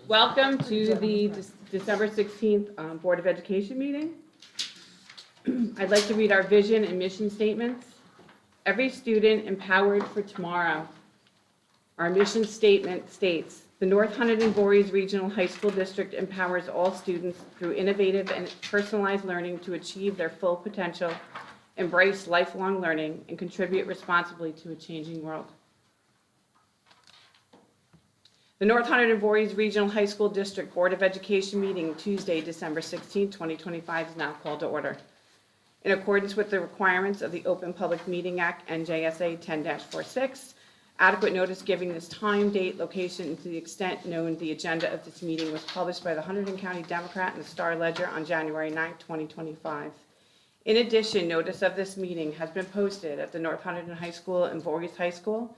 Welcome to the December 16th Board of Education meeting. I'd like to read our vision and mission statements. Every student empowered for tomorrow. Our mission statement states, the North Hunterdon-Voorhees Regional High School District empowers all students through innovative and personalized learning to achieve their full potential, embrace lifelong learning, and contribute responsibly to a changing world. The North Hunterdon-Voorhees Regional High School District Board of Education meeting Tuesday, December 16, 2025 is now called to order. In accordance with the requirements of the Open Public Meeting Act, NJSA 10-46, adequate notice giving this time, date, location, and to the extent known, the agenda of this meeting was published by the Hunterdon County Democrat and the Star Ledger on January 9, 2025. In addition, notice of this meeting has been posted at the North Hunterdon High School and Voorhees High School,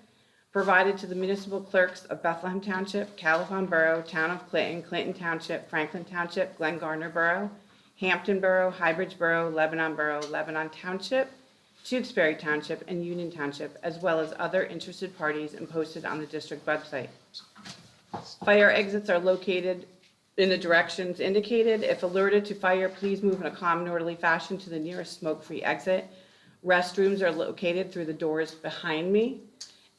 provided to the municipal clerks of Bethlehem Township, Calhoun Borough, Town of Clinton, Clinton Township, Franklin Township, Glen Gardner Borough, Hampton Borough, Highbridge Borough, Lebanon Township, Tewksbury Township, and Union Township, as well as other interested parties, and posted on the district website. Fire exits are located in the directions indicated. If alerted to fire, please move in a calm and orderly fashion to the nearest smoke-free exit. Restrooms are located through the doors behind me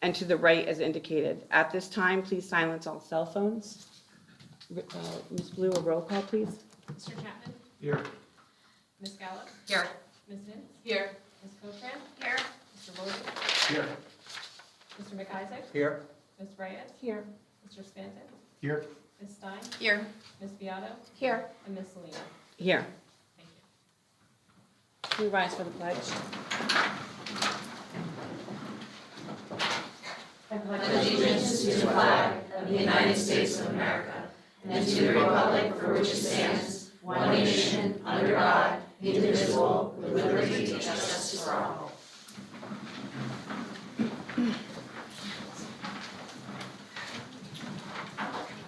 and to the right as indicated. At this time, please silence all cell phones. Ms. Blue, a roll call, please. Mr. Chapman? Here. Ms. Gallup? Here. Ms. Nitz? Here. Ms. Cochran? Here. Mr. Williams? Here. Mr. McIsaac? Here. Ms. Reyes? Here. Mr. Spanton? Here. Ms. Stein? Here. Ms. Beato? Here. And Ms. Selena? Here. Thank you. Can we rise for the pledge? Allegiance to the flag of the United States of America and to the republic for which it stands, one nation, under God, indivisible, with liberty and justice for all.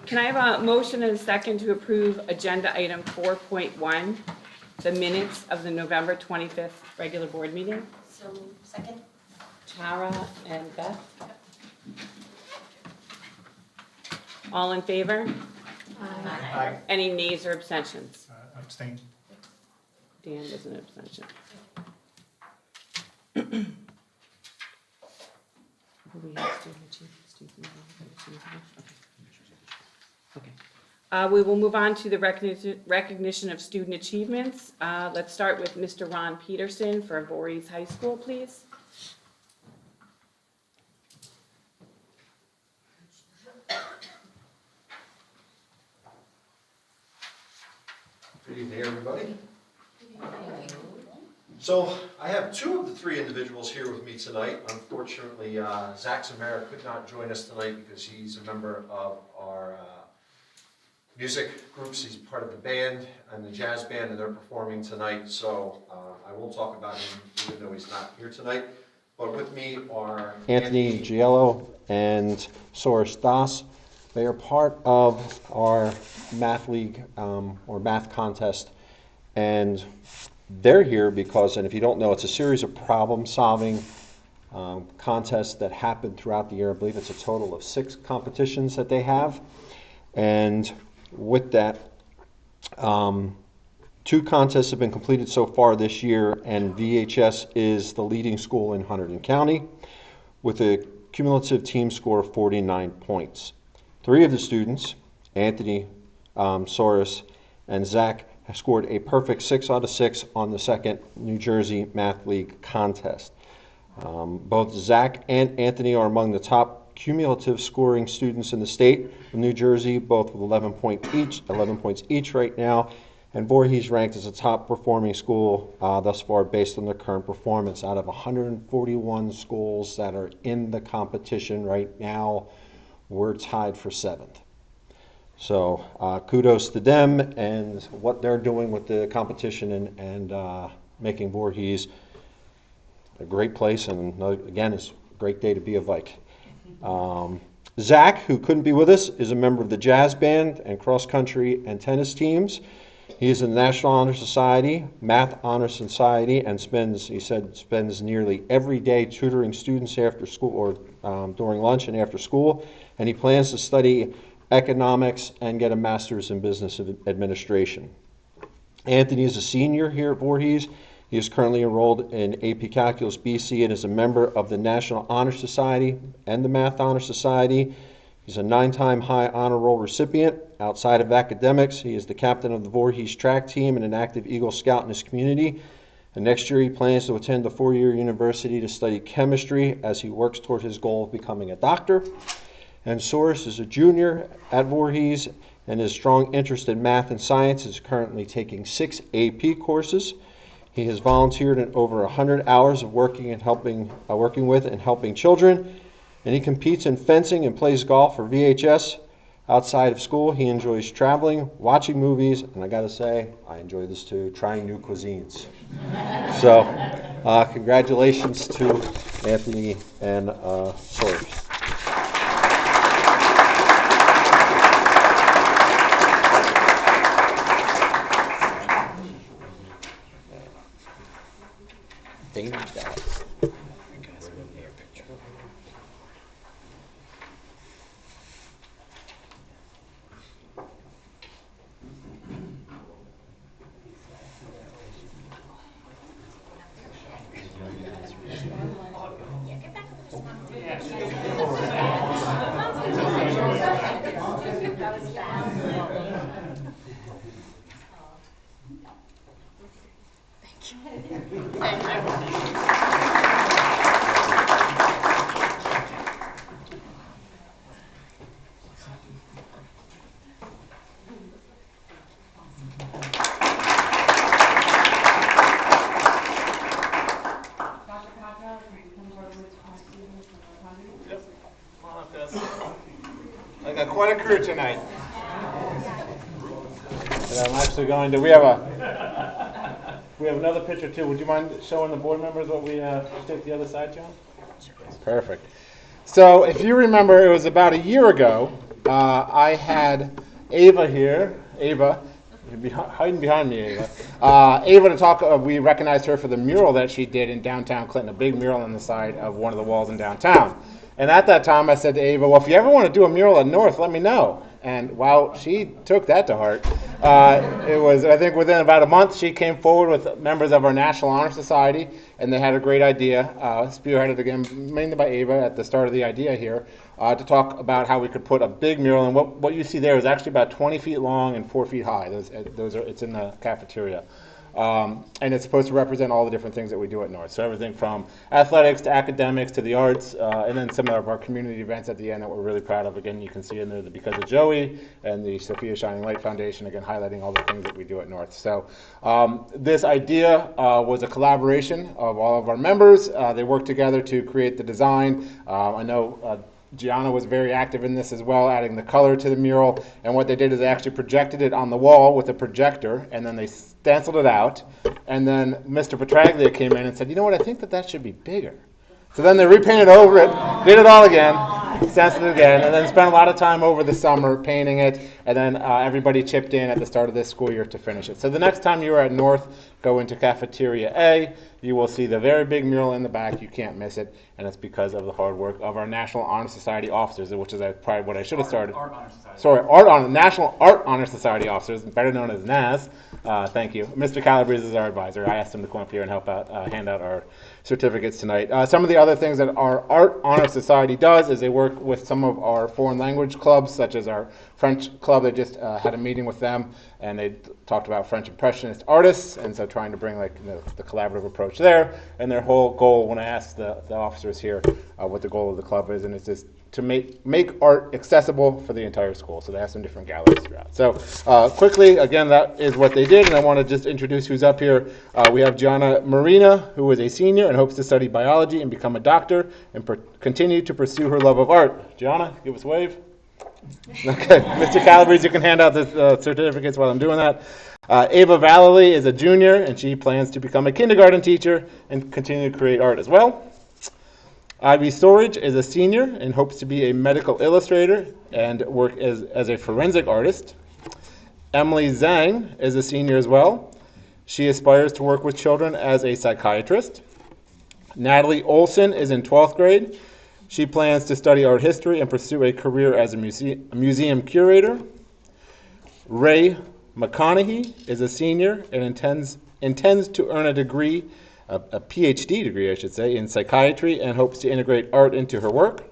Can I have a motion and a second to approve agenda item 4.1, the minutes of the November 25th regular board meeting? So, second? Tara and Beth? All in favor? Aye. Any nays or abstentions? Abstain. Dan is an abstention. Who we have student achievement? Okay. We will move on to the recognition of student achievements. Let's start with Mr. Ron Peterson for Voorhees High School, please. Good evening, everybody. So I have two of the three individuals here with me tonight. Unfortunately, Zach Zamara could not join us tonight because he's a member of our music groups. He's part of the band and the jazz band, and they're performing tonight. So I will talk about him even though he's not here tonight. But with me are Anthony Giello and Soros Das. They are part of our math league or math contest, and they're here because, and if you don't know, it's a series of problem-solving contests that happen throughout the year. I believe it's a total of 6 competitions that they have, and with that, 2 contests have been completed so far this year, and VHS is the leading school in Hunterdon County with a cumulative team score of 49 points. 3 of the students, Anthony, Soros, and Zach, have scored a perfect 6 out of 6 on the second New Jersey Math League contest. Both Zach and Anthony are among the top cumulative scoring students in the state of New Jersey, both with 11 points each right now. And Voorhees ranked as a top performing school thus far based on their current performance. Out of 141 schools that are in the competition right now, we're tied for 7th. So kudos to them and what they're doing with the competition and making Voorhees a great place. And again, it's a great day to be a Vike. Zach, who couldn't be with us, is a member of the jazz band and cross country and tennis teams. He is in the National Honor Society, Math Honor Society, and spends nearly every day tutoring students after school or during lunch and after school. And he plans to study economics and get a master's in business administration. Anthony is a senior here at Voorhees. He is currently enrolled in AP Calculus BC and is a member of the National Honor Society and the Math Honor Society. He's a 9-time high honor roll recipient. Outside of academics, he is the captain of the Voorhees track team and an active Eagle Scout in his community. And next year he plans to attend a 4-year university to study chemistry as he works toward his goal of becoming a doctor. And Soros is a junior at Voorhees, and his strong interest in math and science is currently taking 6 AP courses. He has volunteered in over 100 hours of working with and helping children. And he competes in fencing and plays golf for VHS. Outside of school, he enjoys traveling, watching movies, and I gotta say, I enjoy this too, trying new cuisines. So, congratulations to Anthony and Soros. I got quite a crew tonight. And I'm actually going to, we have another picture too. Would you mind showing the board members what we did the other side, John? Perfect. So if you remember, it was about a year ago, I had Ava here. Ava, you're hiding behind me, Ava. Ava to talk, we recognized her for the mural that she did in downtown Clinton, a big mural on the side of one of the walls in downtown. And at that time, I said to Ava, well, if you ever want to do a mural at North, let me know. And while she took that to heart, it was, I think within about a month, she came forward with members of our National Honor Society, and they had a great idea, spearheaded again, mainly by Ava at the start of the idea here, to talk about how we could put a big mural. And what you see there is actually about 20 feet long and 4 feet high. It's in the cafeteria. And it's supposed to represent all the different things that we do at North. So everything from athletics to academics to the arts, and then some of our community events at the end that we're really proud of. Again, you can see in there the Because of Joey and the Sophia Shining Light Foundation, again, highlighting all the things that we do at North. So this idea was a collaboration of all of our members. They worked together to create the design. I know Gianna was very active in this as well, adding the color to the mural. And what they did is they actually projected it on the wall with a projector, and then they stenciled it out. And then Mr. Petraglia came in and said, you know what, I think that should be bigger. So then they repainted over it, did it all again, stenciled it again, and then spent a lot of time over the summer painting it, and then everybody chipped in at the start of this school year to finish it. So the next time you are at North, go into Cafeteria A, you will see the very big mural in the back. You can't miss it, and it's because of the hard work of our National Honor Society officers, which is probably what I should have started. Art Honor Society. Sorry, National Art Honor Society officers, better known as NAS. Thank you. Mr. Calabrese is our advisor. I asked him to come up here and help out, hand out our certificates tonight. Some of the other things that our Art Honor Society does is they work with some of our foreign language clubs, such as our French club. They just had a meeting with them, and they talked about French Impressionist artists, and so trying to bring the collaborative approach there. And their whole goal, when I asked the officers here what the goal of the club is, and it's just to make art accessible for the entire school. So they have some different galleries throughout. So quickly, again, that is what they did, and I want to just introduce who's up here. We have Gianna Marina, who is a senior and hopes to study biology and become a doctor and continue to pursue her love of art. Gianna, give us a wave. Okay, Mr. Calabrese, you can hand out the certificates while I'm doing that. Ava Vallely is a junior, and she plans to become a kindergarten teacher and continue to create art as well. Ivy Storage is a senior and hopes to be a medical illustrator and work as a forensic artist. Emily Zhang is a senior as well. She aspires to work with children as a psychiatrist. Natalie Olson is in 12th grade. She plans to study art history and pursue a career as a museum curator. Ray McConaughey is a senior and intends to earn a degree, a PhD degree, I should say, in psychiatry and hopes to integrate art into her work.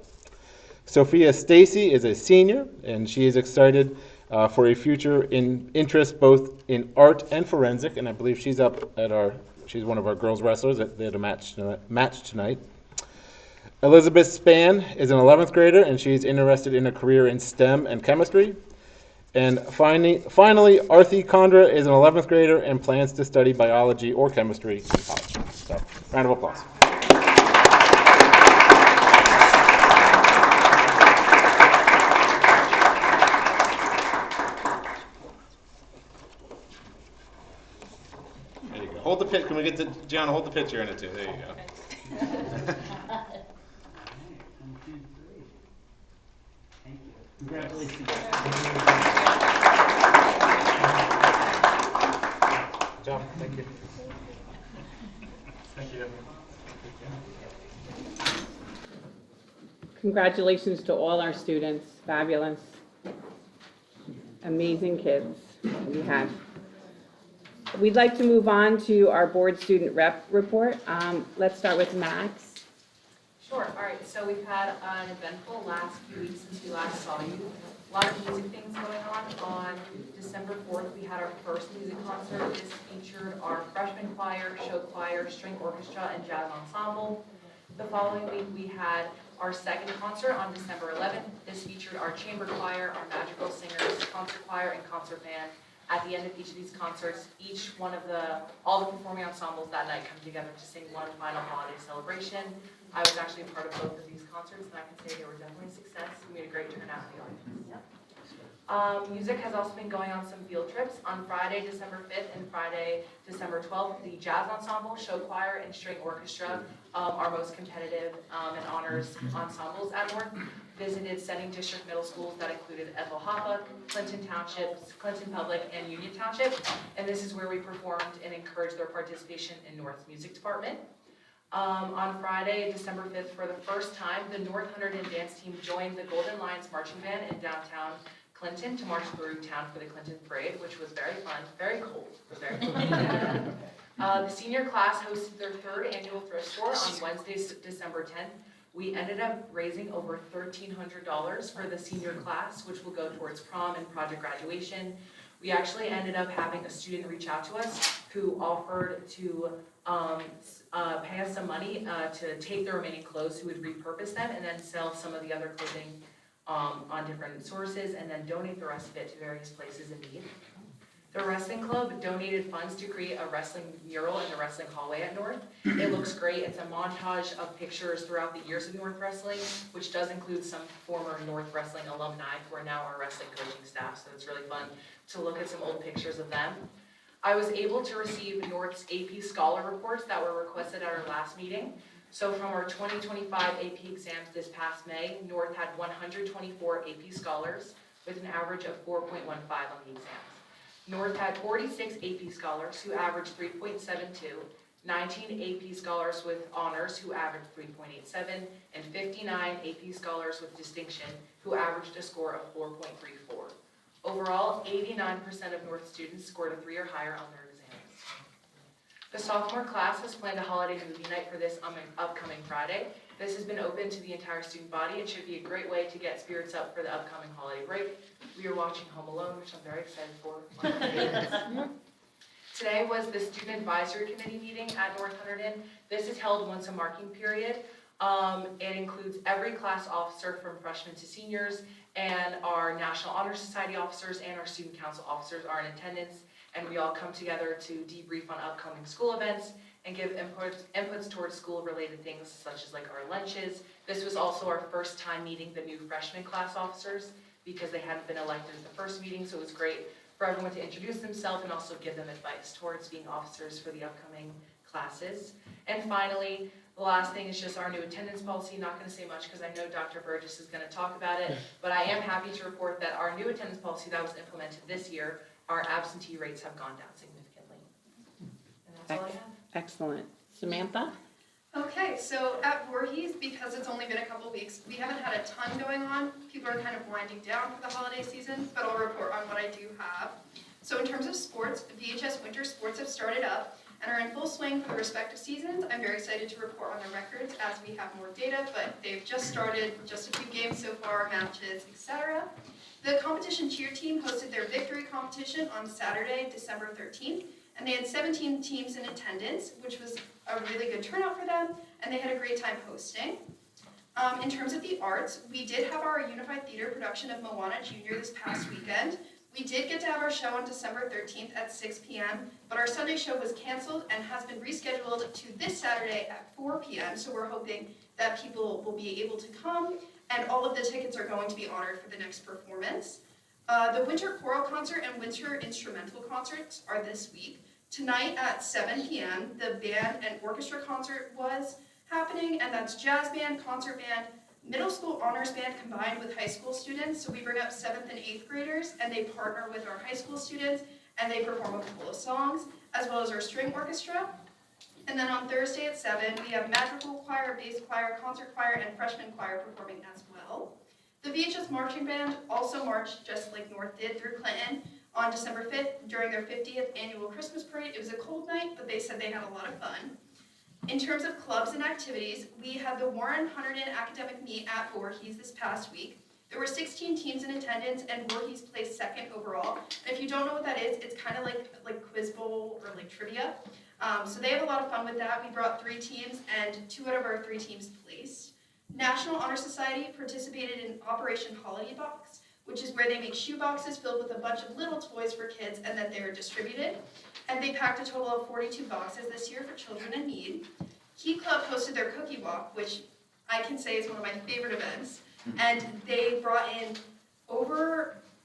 Sophia Stacy is a senior, and she is excited for a future in interest both in art and forensic, and I believe she's up at she's one of our girls wrestlers. They had a match tonight. Elizabeth Spann is an 11th grader, and she's interested in a career in STEM and chemistry. And finally, Arthi Kondra is an 11th grader and plans to study biology or chemistry in college. So, round of applause. There you go. Hold the pit. Can we get to John? Hold the picture in it too. There you go. Congratulations. John, thank you. Thank you. Congratulations to all our students, fabulous, amazing kids we have. We'd like to move on to our board student rep report. Let's start with Max. Sure, all right, so we've had an eventful last few weeks since we last saw you. A lot of music things going on. On December 4th, we had our first music concert. This featured our freshman choir, show choir, string orchestra, and jazz ensemble. The following week, we had our second concert on December 11th. This featured our chamber choir, our madrigal singers, concert choir, and concert band. At the end of each of these concerts, all the performing ensembles that night come together to sing one final holiday celebration. I was actually a part of both of these concerts, and I can say they were definitely a success. We had a great turnout in the audience. Music has also been going on some field trips. On Friday, December 5th and Friday, December 12th, the jazz ensemble, show choir, and string orchestra, our most competitive and honors ensembles at North, visited sending district middle schools that included Ethel Hoppa, Clinton Townships, Clinton Public, and Union Township. And this is where we performed and encouraged their participation in North's music department. On Friday, December 5th, for the first time, the North Hunterdon dance team joined the Golden Lions marching band in downtown Clinton to march through town for the Clinton Parade, which was very fun, very cold, but very fun. The senior class hosted their third annual thrift store on Wednesday, December 10th. We ended up raising over $1,300 for the senior class, which will go towards prom and project graduation. We actually ended up having a student reach out to us who offered to pay us some money to take the remaining clothes, who would repurpose them and then sell some of the other clothing on different sources and then donate the rest of it to various places in need. The wrestling club donated funds to create a wrestling mural in the wrestling hallway at North. It looks great. It's a montage of pictures throughout the years of North Wrestling, which does include some former North Wrestling alumni who are now our wrestling coaching staff, so it's really fun to look at some old pictures of them. I was able to receive North's AP Scholar reports that were requested at our last meeting. So from our 2025 AP exams this past May, North had 124 AP Scholars with an average of 4.15 on the exams. North had 46 AP Scholars who averaged 3.72, 19 AP Scholars with honors who averaged 3.87, and 59 AP Scholars with distinction who averaged a score of 4.34. Overall, 89% of North students scored a 3 or higher on their exams. The sophomore class has planned a holiday movie night for this upcoming Friday. This has been open to the entire student body. It should be a great way to get spirits up for the upcoming holiday break. We are watching Home Alone, which I'm very excited for. Today was the Student Advisory Committee meeting at North Hunterdon. This is held once a marking period. It includes every class officer from freshmen to seniors, and our National Honor Society officers and our Student Council officers are in attendance, and we all come together to debrief on upcoming school events and give inputs towards school-related things such as like our lunches. This was also our first time meeting the new freshman class officers because they hadn't been elected at the first meeting, so it was great for everyone to introduce themselves and also give them advice towards being officers for the upcoming classes. And finally, the last thing is just our new attendance policy. Not going to say much because I know Dr. Burgess is going to talk about it, but I am happy to report that our new attendance policy that was implemented this year our absentee rates have gone down significantly. And that's all I have. Excellent. Samantha? Okay, so at Voorhees, because it's only been a couple weeks, we haven't had a ton going on. People are kind of winding down for the holiday season, but I'll report on what I do have. So in terms of sports, VHS winter sports have started up and are in full swing for the respective seasons. I'm very excited to report on the records as we have more data, but they've just started, just a few games so far, matches, etc. The competition cheer team hosted their victory competition on Saturday, December 13th, and they had 17 teams in attendance, which was a really good turnout for them, and they had a great time hosting. In terms of the arts, we did have our Unified Theater production of Moana Jr. this past weekend. We did get to have our show on December 13th at 6 p.m., but our Sunday show was canceled and has been rescheduled to this Saturday at 4 p.m., so we're hoping that people will be able to come, and all of the tickets are going to be honored for the next performance. The Winter Choral Concert and Winter Instrumental Concerts are this week. Tonight at 7 p.m., the band and orchestra concert was happening, and that's jazz band, concert band, middle school honors band combined with high school students. So we bring up 7th and 8th graders, and they partner with our high school students, and they perform a couple of songs, as well as our string orchestra. And then on Thursday at 7, we have madrigal choir, bass choir, concert choir, and freshman choir performing as well. The VHS marching band also marched just like North did through Clinton on December 5th during their 50th annual Christmas parade. It was a cold night, but they said they had a lot of fun. In terms of clubs and activities, we had the Warren Hunterdon Academic Meet at Voorhees this past week. There were 16 teams in attendance, and Voorhees placed second overall. And if you don't know what that is, it's kind of like Quiz Bowl or like trivia. So they have a lot of fun with that. We brought 3 teams, and 2 out of our 3 teams placed. National Honor Society participated in Operation Holiday Box, which is where they make shoe boxes filled with a bunch of little toys for kids and then they're distributed. And they packed a total of 42 boxes this year for children in need. Key Club hosted their cookie walk, which I can say is one of my favorite events. And they brought in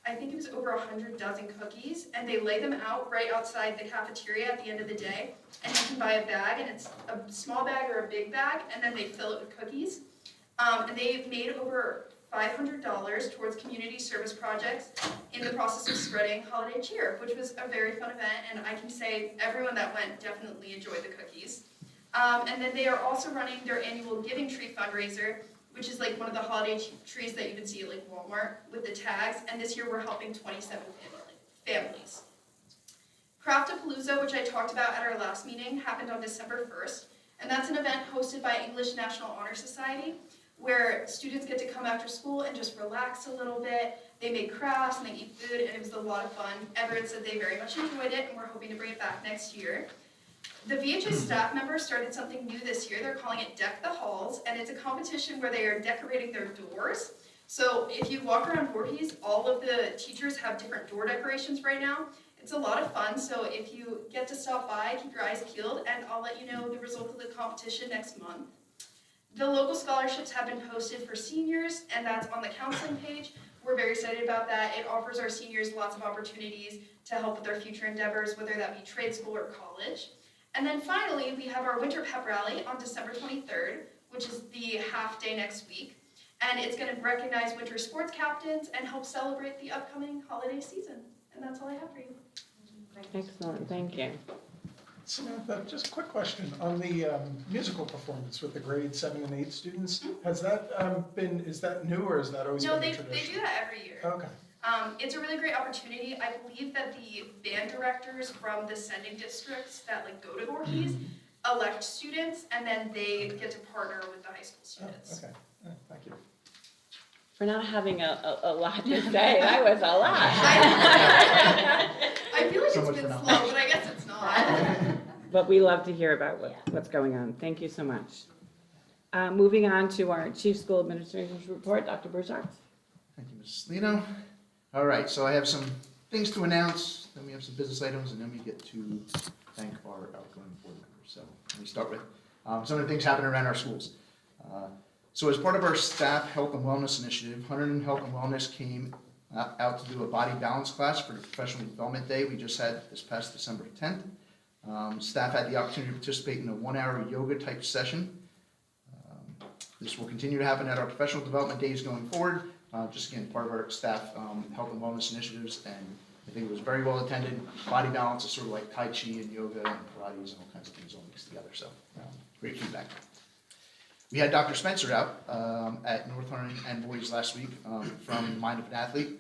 I think it was over 100 dozen cookies, and they lay them out right outside the cafeteria at the end of the day. And you can buy a bag, and it's a small bag or a big bag, and then they fill it with cookies. And they've made over $500 towards community service projects in the process of spreading holiday cheer, which was a very fun event, and I can say everyone that went definitely enjoyed the cookies. And then they are also running their annual Giving Tree fundraiser, which is like one of the holiday trees that you would see at like Walmart with the tags, and this year we're helping 27 families. Craftapalooza, which I talked about at our last meeting, happened on December 1st, and that's an event hosted by English National Honor Society, where students get to come after school and just relax a little bit. They make crafts and they eat food, and it was a lot of fun. Everyone said they very much enjoyed it, and we're hoping to bring it back next year. The VHS staff members started something new this year. They're calling it Deck the Halls, and it's a competition where they are decorating their doors. So if you walk around Voorhees, all of the teachers have different door decorations right now. It's a lot of fun, so if you get to stop by, keep your eyes peeled, and I'll let you know the result of the competition next month. The local scholarships have been posted for seniors, and that's on the counseling page. We're very excited about that. It offers our seniors lots of opportunities to help with their future endeavors, whether that be trade school or college. And then finally, we have our Winter Pep Rally on December 23rd, which is the half day next week. And it's going to recognize winter sports captains and help celebrate the upcoming holiday season. And that's all I have for you. Excellent, thank you. Samantha, just a quick question on the musical performance with the grade 7 and 8 students. Has that is that new, or is that always No, been they a tradition? do that every year. Okay. It's a really great opportunity. I believe that the band directors from the sending districts that like go to Voorhees elect students, and then they get to partner with the high school students. Okay. Thank you. For not having a lot to say, that was a lot. I feel like So it's much been for now. slow, but I guess it's not. But we love to hear about what's going on. Thank you so much. Moving on to our Chief School Administrator's report, Dr. Burchard. Thank you, Mrs. Lino. All right, so I have some things to announce, then we have some business items, and then we get to thank our outgoing board members. So let me start with some of the things happening around our schools. So as part of our staff health and wellness initiative, Hunterdon Health and Wellness came out to do a body balance class for the Professional Development Day we just had this past December 10th. Staff had the opportunity to participate in a 1-hour yoga type session. This will continue to happen at our professional development days going forward. Just again, part of our staff health and wellness initiatives, and I think it was very well attended. Body balance is sort of like Tai Chi and yoga and Pilates and all kinds of things all mixed together, so great feedback. We had Dr. Spencer out at North Hunterdon and Voorhees last week from Mind of an Athlete.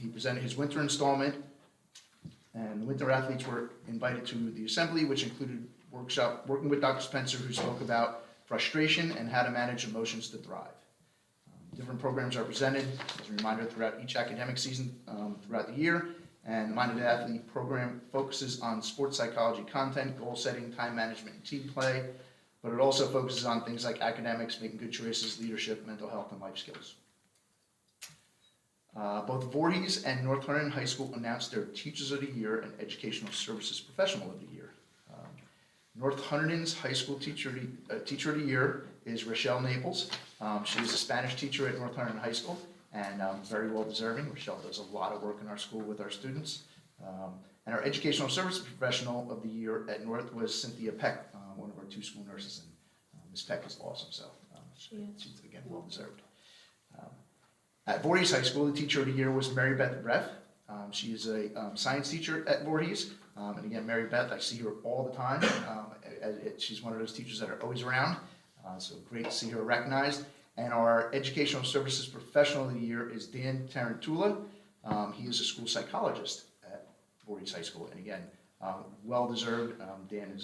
He presented his winter installment, and the winter athletes were invited to the assembly, which included workshop working with Dr. Spencer, who spoke about frustration and how to manage emotions to thrive. Different programs are presented as a reminder throughout each academic season throughout the year, and the Mind of an Athlete program focuses on sports psychology content, goal setting, time management, and team play, but it also focuses on things like academics, making good choices, leadership, mental health, and life skills. Both Voorhees and North Hunterdon High School announced their Teachers of the Year and Educational Services Professional of the Year. North Hunterdon's High School Teacher of the Year is Rochelle Naples. She is a Spanish teacher at North Hunterdon High School, and very well deserving. Rochelle does a lot of work in our school with our students. And our Educational Services Professional of the Year at North was Cynthia Peck, one of our 2 school nurses, and Ms. Peck is awesome, so she's, again, well deserved. At Voorhees High School, the Teacher of the Year was Mary Beth Breff. She is a science teacher at Voorhees. And again, Mary Beth, I see her all the time. She's one of those teachers that are always around. So great to see her recognized. And our Educational Services Professional of the Year is Dan Tarantula. He is a school psychologist at Voorhees High School. And again, well deserved. Dan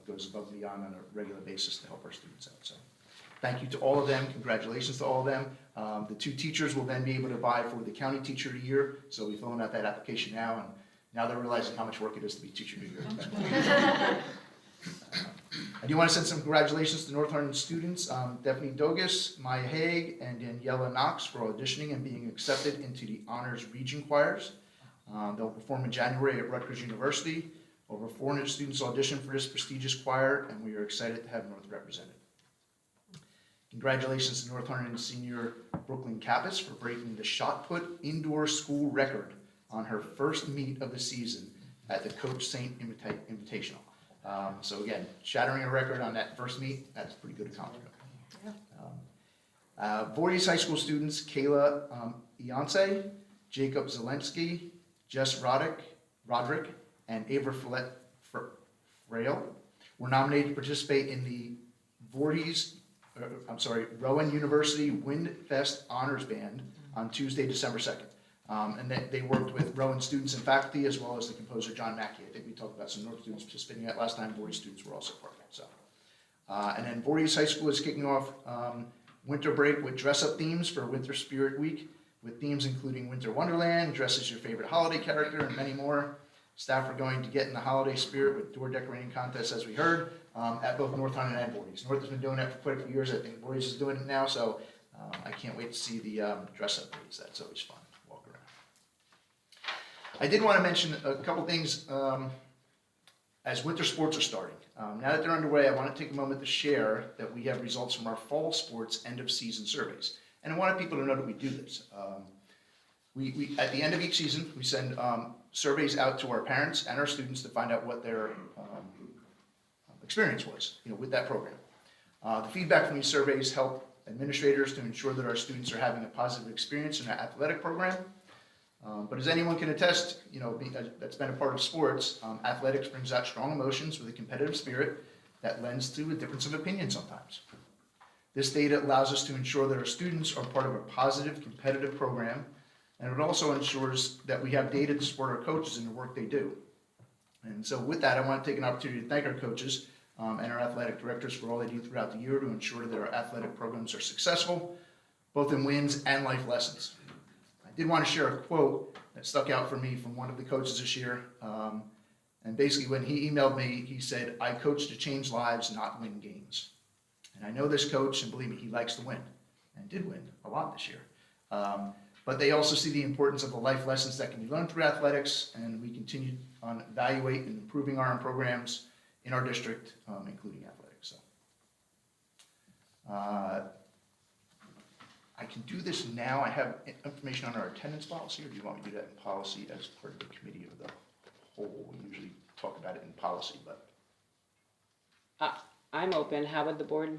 goes above and beyond on a regular basis to help our students out. So thank you to all of them. Congratulations to all of them. The 2 teachers will then be able to vie for the County Teacher of the Year. So we're filling out that application now, and now they're realizing how much work it is to be Teacher of the Year. I do want to send some congratulations to North Hunterdon students, Daphne Dogus, Maya Haig, and Daniela Knox for auditioning and being accepted into the Honors Region Choirs. They'll perform in January at Rutgers University. Over 400 students auditioned for this prestigious choir, and we are excited to have North represented. Congratulations to North Hunterdon senior Brooklyn Kappas for breaking the shot put indoor school record on her first meet of the season at the Coach Saint Invitational. So again, shattering a record on that first meet, that's a pretty good accomplishment. Voorhees High School students Kayla Iance, Jacob Zelensky, Jess Roderick, and Ava Frail were nominated to participate in the Rowan University Wind Fest Honors Band on Tuesday, December 2nd. And they worked with Rowan students and faculty, as well as the composer John Mackey. I think we talked about some North students participating in that last time. Voorhees students were also part of it. So, and then Voorhees High School is kicking off winter break with dress-up themes for Winter Spirit Week, with themes including Winter Wonderland, dress as your favorite holiday character, and many more. Staff are going to get in the holiday spirit with door decorating contests, as we heard, at both North Hunterdon and Voorhees. North has been doing that for quite a few years. I think Voorhees is doing it now, so I can't wait to see the dress-up days. That's always fun. Walk around. I did want to mention a couple things as winter sports are starting. Now that they're underway, I want to take a moment to share that we have results from our fall sports end-of-season surveys. And I wanted people to know that we do this. We at the end of each season, we send surveys out to our parents and our students to find out what their experience was, with that program. The feedback from these surveys help administrators to ensure that our students are having a positive experience in our athletic program. But as anyone can attest, that's been a part of sports, athletics brings out strong emotions with a competitive spirit that lends to a difference of opinion sometimes. This data allows us to ensure that our students are part of a positive, competitive program, and it also ensures that we have data to support our coaches in the work they do. And so with that, I want to take an opportunity to thank our coaches and our athletic directors for all they do throughout the year to ensure that our athletic programs are successful, both in wins and life lessons. I did want to share a quote that stuck out for me from one of the coaches this year. And basically when he emailed me, he said, "I coach to change lives, not win games." And I know this coach, and believe me, he likes to win, and did win a lot this year. But they also see the importance of the life lessons that can be learned through athletics, and we continue on evaluate and improving our own programs in our district, including athletics. So, I can do this now. I have information on our attendance policy, or do you want me to do that in policy as part of the committee of the whole? We usually talk about it in policy, but. I'm open. How would the board?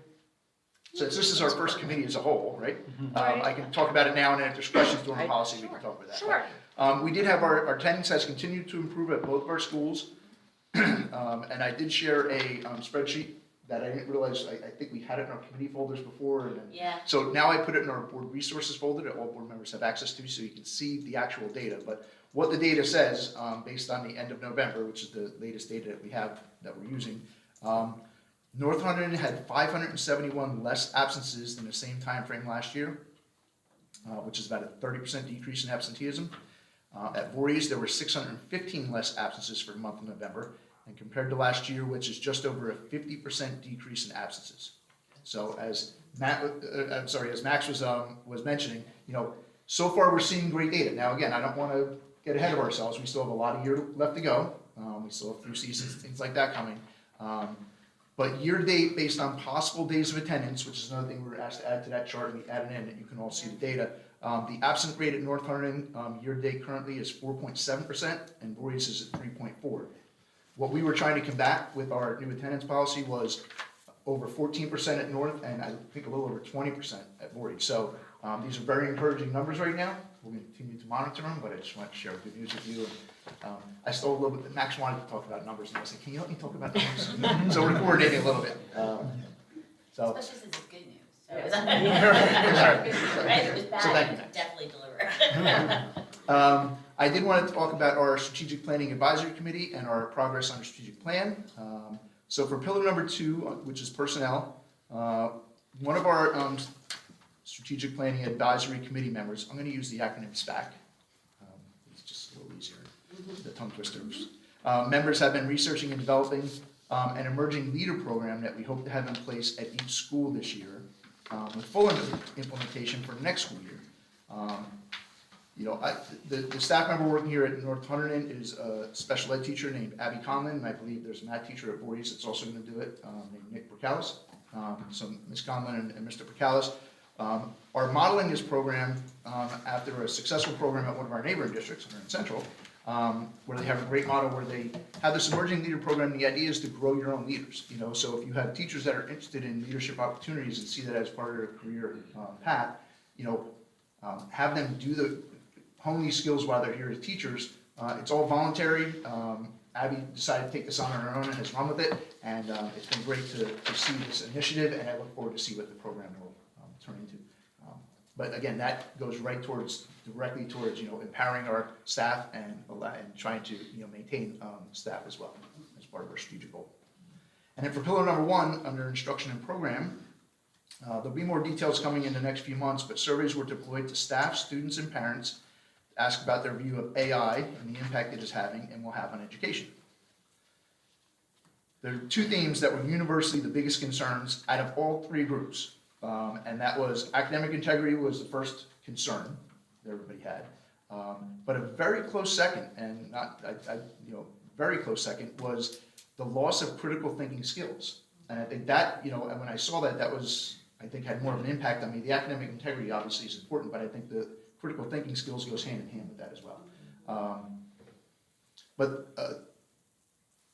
Since this is our first committee as a whole, right? I can talk about it now, and then if there's questions during the policy, we can talk about that. Sure. We did have our attendance has continued to improve at both of our schools. And I did share a spreadsheet that I didn't realize, I think we had it in our committee folders before. And then, Yeah. so now I put it in our board resources folder that all board members have access to, so you can see the actual data. But what the data says, based on the end of November, which is the latest data that we have that we're using, North Hunterdon had 571 less absences than the same time frame last year, which is about a 30% decrease in absenteeism. At Voorhees, there were 615 less absences for the month of November, and compared to last year, which is just over a 50% decrease in absences. So as Max was mentioning, so far we're seeing great data. Now again, I don't want to get ahead of ourselves. We still have a lot of year left to go. We still have 3 seasons, things like that coming. But year to date, based on possible days of attendance, which is another thing we were asked to add to that chart, and we added in, and you can all see the data. The absent rate at North Hunterdon year to date currently is 4.7%, and Voorhees is at 3.4%. What we were trying to combat with our new attendance policy was over 14% at North, and I think a little over 20% at Voorhees. So these are very encouraging numbers right now. We're going to continue to monitor them, but I just want to share good news with you. I stole a little bit. Max wanted to talk about numbers, and I said, "Can you let me talk about numbers?" So we're coordinating a little bit. Especially since it's good news. So Right. right, it was bad, So thank you. definitely deliver. I did want to talk about our Strategic Planning Advisory Committee and our progress on our strategic plan. So for pillar number 2, which is personnel, one of our Strategic Planning Advisory Committee members, I'm going to use the acronym SPAC. It's just a little easier, the tongue twisters. Members have been researching and developing an emerging leader program that we hope to have in place at each school this year, with full implementation for next school year. The staff member working here at North Hunterdon is a special ed teacher named Abby Conlon, and I believe there's a math teacher at Voorhees that's also going to do it, named Nick Percalis. So Ms. Conlon and Mr. Percalis are modeling this program after a successful program at one of our neighboring districts, Hunterdon Central, where they have a great model where they have this emerging leader program. The idea is to grow your own leaders. So if you have teachers that are interested in leadership opportunities and see that as part of their career path, have them hone these skills while they're here as teachers. It's all voluntary. Abby decided to take this on her own and has run with it, and it's been great to see this initiative, and I look forward to see what the program will turn into. But again, that goes directly towards empowering our staff and trying to maintain staff as well as part of our strategic goal. And then for pillar number 1, under instruction and program, there'll be more details coming in the next few months, but surveys were deployed to staff, students, and parents to ask about their view of AI and the impact it is having and will have on education. There are 2 themes that were universally the biggest concerns out of all 3 groups, and that was academic integrity was the first concern that everybody had, but a very close second, and very close second, was the loss of critical thinking skills. And I think that, and when I saw that, had more of an impact on me. The academic integrity obviously is important, but I think the critical thinking skills goes hand in hand with that as well. But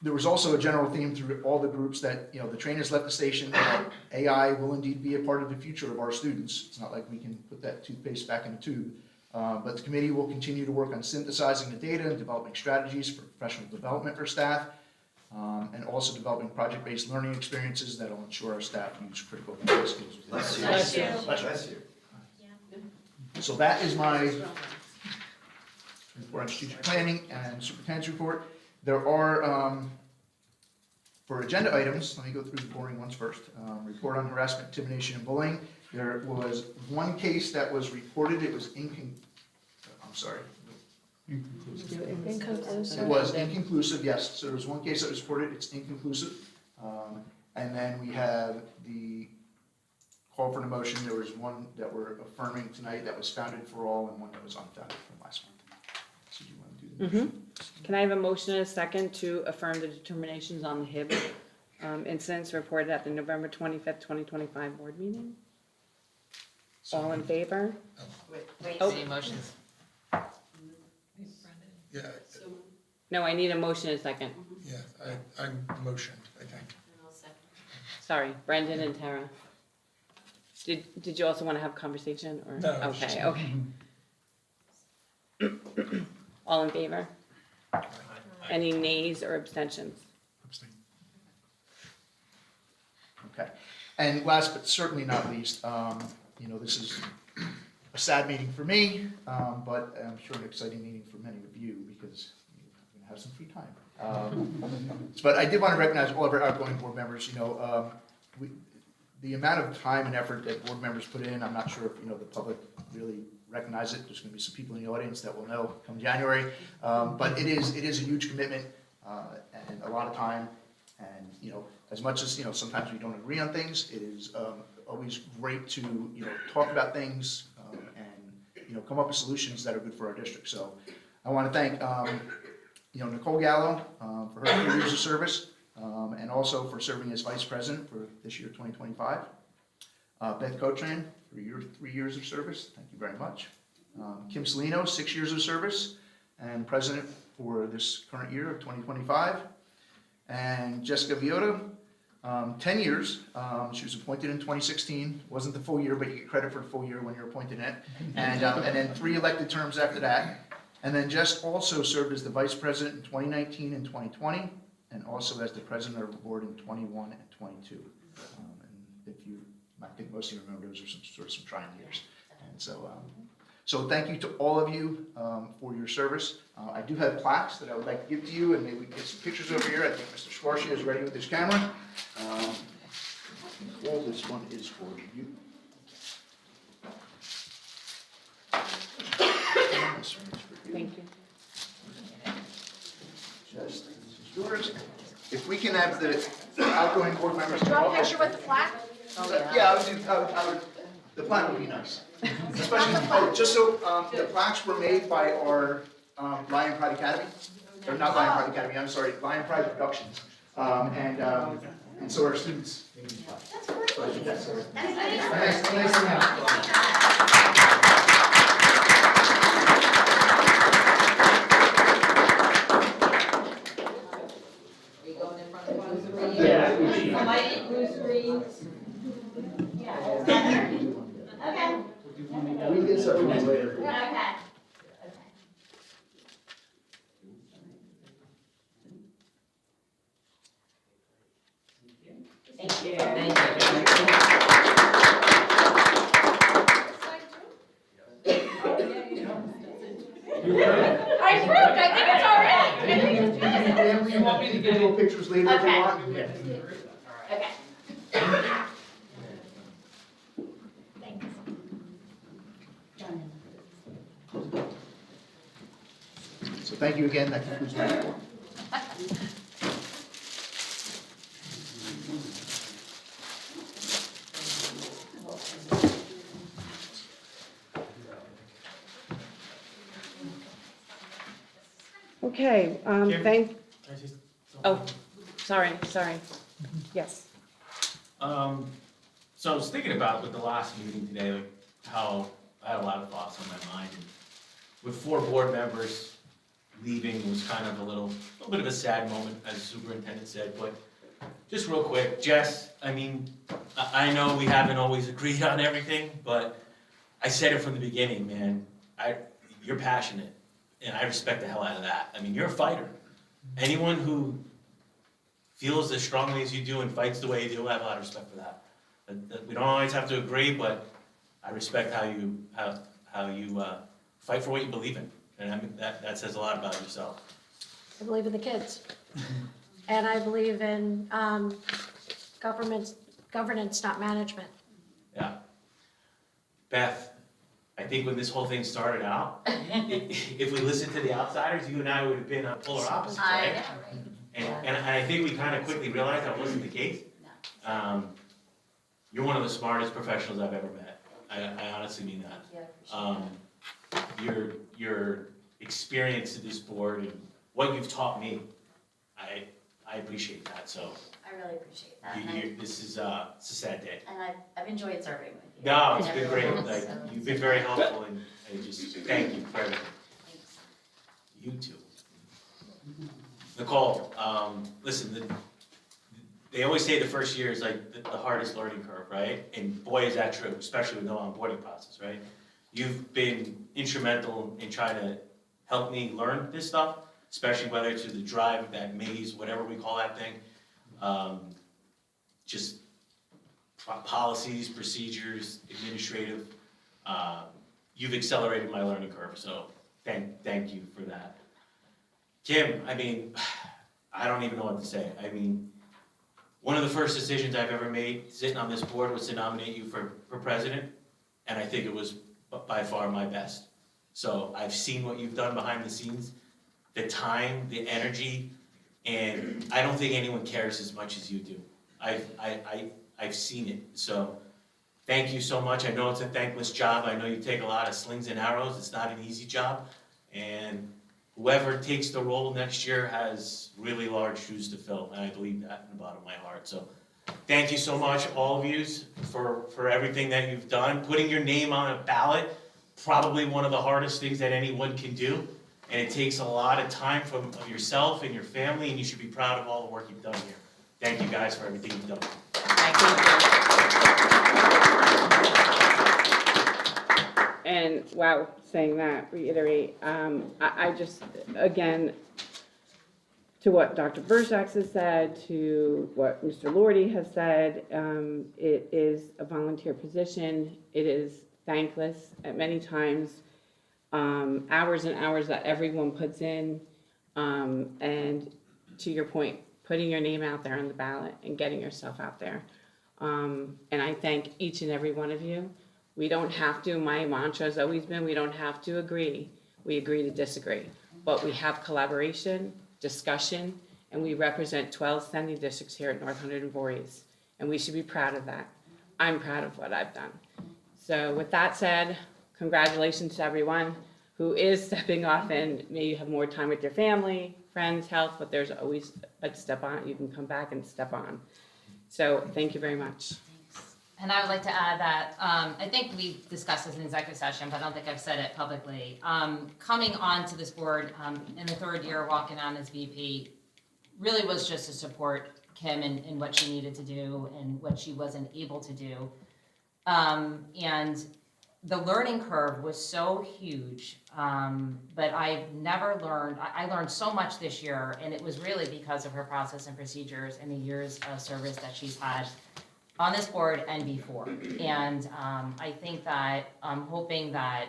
there was also a general theme through all the groups that, the train has left the station, that AI will indeed be a part of the future of our students. It's not like we can put that toothpaste back in a tube. But the committee will continue to work on synthesizing the data and developing strategies for professional development for staff, and also developing project-based learning experiences that will ensure our staff use critical thinking skills. Bless you. Bless you. So that is my report on strategic planning and superintendent's report. There are, for agenda items, let me go through the boring ones first. Report on harassment, intimidation, and bullying. There was one case that was reported. It was It was inconclusive, yes. So there was one case that was reported. It's inconclusive. And then we have the call for the motion. There was one that we're affirming tonight that was founded for all, and one that was unfounded from last month. So do you want to do the motion? Can I have a motion and a second to affirm the determinations on the HIB incidents reported at the November 25th, 2025 board meeting? All in favor? Wait, Oh. Any motions? Yeah, No, I need a motion and a second. yeah, I motioned, I think. Sorry, Brendan and Tara. Did you also want to have a conversation or? No, it was just- Okay. All in favor? Any nays or abstentions? Abstain. Okay. And last but certainly not least, this is a sad meeting for me, but I'm sure an exciting meeting for many of you because you're going to have some free time. But I did want to recognize all of our outgoing board members. The amount of time and effort that board members put in, I'm not sure if the public really recognize it. There's going to be some people in the audience that will know come January, but it is a huge commitment and a lot of time. And as much as sometimes we don't agree on things, it is always great to talk about things and come up with solutions that are good for our district. So I want to thank Nicole Gallo for her 3 years of service. And also for serving as vice president for this year, 2025. Beth Cotran for your 3 years of service. Thank you very much. Kim Salino, 6 years of service and president for this current year of 2025. And Jessica Viota, 10 years. She was appointed in 2016. Wasn't the full year, but you get credit for the full year when you're appointed in it. And then 3 elected terms after that. And then Jess also served as the vice president in 2019 and 2020. And also as the president of the board in 21 and 22. And I think most of you remember, those are some trying years. And so thank you to all of you for your service. I do have plaques that I would like to give to you, and maybe we can get some pictures over here. I think Mr. Schwarschi is ready with his camera. Nicole, this one is for you. Thank you. Just, this is yours. If we can have the outgoing board members. Do you want a picture with the plaque? Yeah, I would, the plaque would be nice. Especially, just so, the plaques were made by our Lion Pride Academy, or not Lion Pride Academy, I'm sorry, Lion Pride Productions. And so our students made these plaques. So I think that's a nice thing out. White, blue screens. Yeah. Okay. We can set one later. Okay. Thank you. I approved, I think it's all right. I think it's good. Family, you want me to get little pictures later if you Okay. want? Yeah. Okay. Thanks. So thank you again, that concludes my report. Okay, sorry. Yes. So I was thinking about with the last meeting today, like how I had a lot of thoughts on my mind. And with 4 board members leaving was kind of a little bit of a sad moment, as the superintendent said, but just real quick, Jess, I mean, I know we haven't always agreed on everything, but I said it from the beginning, man, you're passionate, and I respect the hell out of that. I mean, you're a fighter. Anyone who feels as strongly as you do and fights the way you do, I have a lot of respect for that. We don't always have to agree, but I respect how you fight for what you believe in, and I mean, that says a lot about yourself. I believe in the kids. And I believe in governance, not management. Yeah. Beth, I think when this whole thing started out, if we listened to the outsiders, you and I would have been polar opposites, right? And I think we kind of quickly realized that wasn't the case. You're one of the smartest professionals I've ever met. I honestly mean that. Your experience at this board and what you've taught me, I appreciate that. So I really appreciate that. this is it's a sad day. And I've enjoyed serving with you. No, it's been great. Everyone, Like so- you've been very helpful, and I just thank you for everything. Thanks. You too. Nicole, listen, they always say the first year is like the hardest learning curve, right? And boy, is that true, especially with no onboarding process, right? You've been instrumental in trying to helped me learn this stuff, especially whether it's the drive, that maze, whatever we call that thing. Just policies, procedures, administrative. You've accelerated my learning curve, so thank you for that. Kim, I mean, I don't even know what to say. I mean, one of the first decisions I've ever made sitting on this board was to nominate you for president, and I think it was by far my best. So I've seen what you've done behind the scenes, the time, the energy, and I don't think anyone cares as much as you do. I've seen it, so thank you so much. I know it's a thankless job. I know you take a lot of slings and arrows. It's not an easy job, and whoever takes the role next year has really large shoes to fill, and I believe that in the bottom of my heart. So thank you so much, all of you, for everything that you've done. Putting your name on a ballot, probably one of the hardest things that anyone can do, and it takes a lot of time from yourself and your family, and you should be proud of all the work you've done here. Thank you guys for everything you've done. And wow, saying that, reiterate, I just, again, to what Dr. Bursax has said, to what Mr. Lordy has said, it is a volunteer position. It is thankless at many times, hours and hours that everyone puts in. And to your point, putting your name out there on the ballot and getting yourself out there. And I thank each and every one of you. We don't have to, my mantra has always been, we don't have to agree. We agree to disagree. But we have collaboration, discussion, and we represent 12 sending districts here at North Hunterdon-Voorhees. And we should be proud of that. I'm proud of what I've done. So with that said, congratulations to everyone who is stepping off, and may you have more time with your family, friends, health, but there's always a step on. You can come back and step on. So thank you very much. And I would like to add that, I think we discussed this in executive session, but I don't think I've said it publicly. Coming on to this board in the third year, walking on as VP, really was just to support Kim in what she needed to do and what she wasn't able to do. And the learning curve was so huge, but I've never learned, I learned so much this year, and it was really because of her process and procedures and the years of service that she's had on this board and before. And I think that, I'm hoping that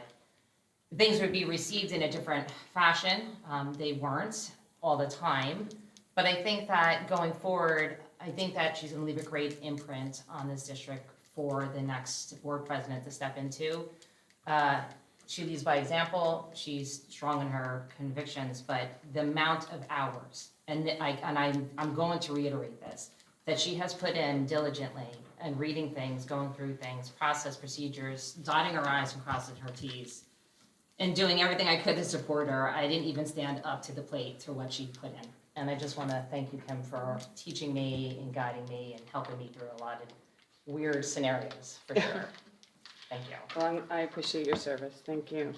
things would be received in a different fashion. They weren't all the time, but I think that going forward, I think that she's gonna leave a great imprint on this district for the next board president to step into. She leads by example, she's strong in her convictions, but the amount of hours, and I'm going to reiterate this, that she has put in diligently and reading things, going through things, process procedures, dotting her I's and crossing her T's, and doing everything I could to support her. I didn't even stand up to the plate to what she put in. And I just want to thank you, Kim, for teaching me and guiding me and helping me through a lot of weird scenarios, for sure. Thank you. Well, I appreciate your service. Thank you.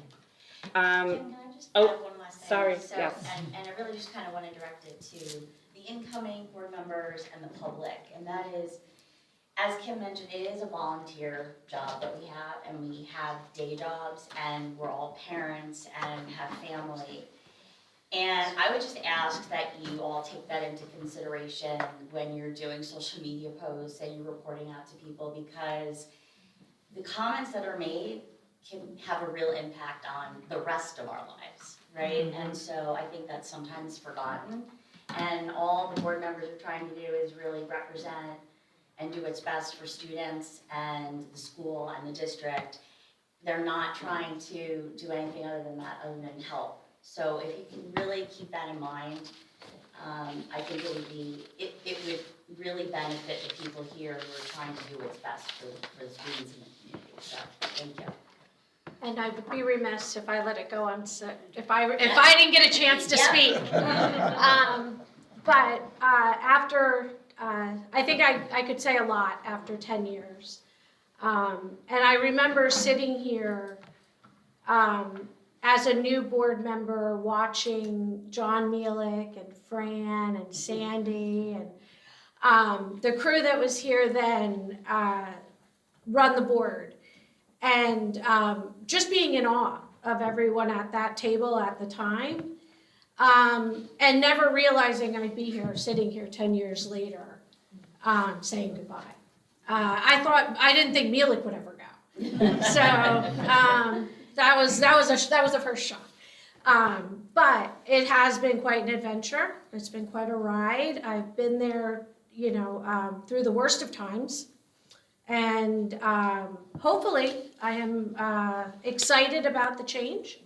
Kim, can I just add one last thing? Sorry, So, yes. and I really just kind of want to direct it to the incoming board members and the public, and that is, as Kim mentioned, it is a volunteer job that we have, and we have day jobs, and we're all parents and have family. And I would just ask that you all take that into consideration when you're doing social media posts and you're reporting out to people, because the comments that are made can have a real impact on the rest of our lives, right? Mm-hmm. And so I think that's sometimes forgotten. And all the board members are trying to do is really represent and do what's best for students and the school and the district. They're not trying to do anything other than that, other than help. So if you can really keep that in mind, I think it would really benefit the people here who are trying to do what's best for the students in the community. So thank you. And I would be remiss if I let it go on, if I didn't get a chance to speak. But after, I think I could say a lot after 10 years. And I remember sitting here as a new board member watching John Mielek and Fran and Sandy and the crew that was here then run the board. And just being in awe of everyone at that table at the time. And never realizing I'd be here, sitting here 10 years later, saying goodbye. I didn't think Mealich would ever go. So, that was the first shock. But it has been quite an adventure. It's been quite a ride. I've been there, through the worst of times. And hopefully I am excited about the change.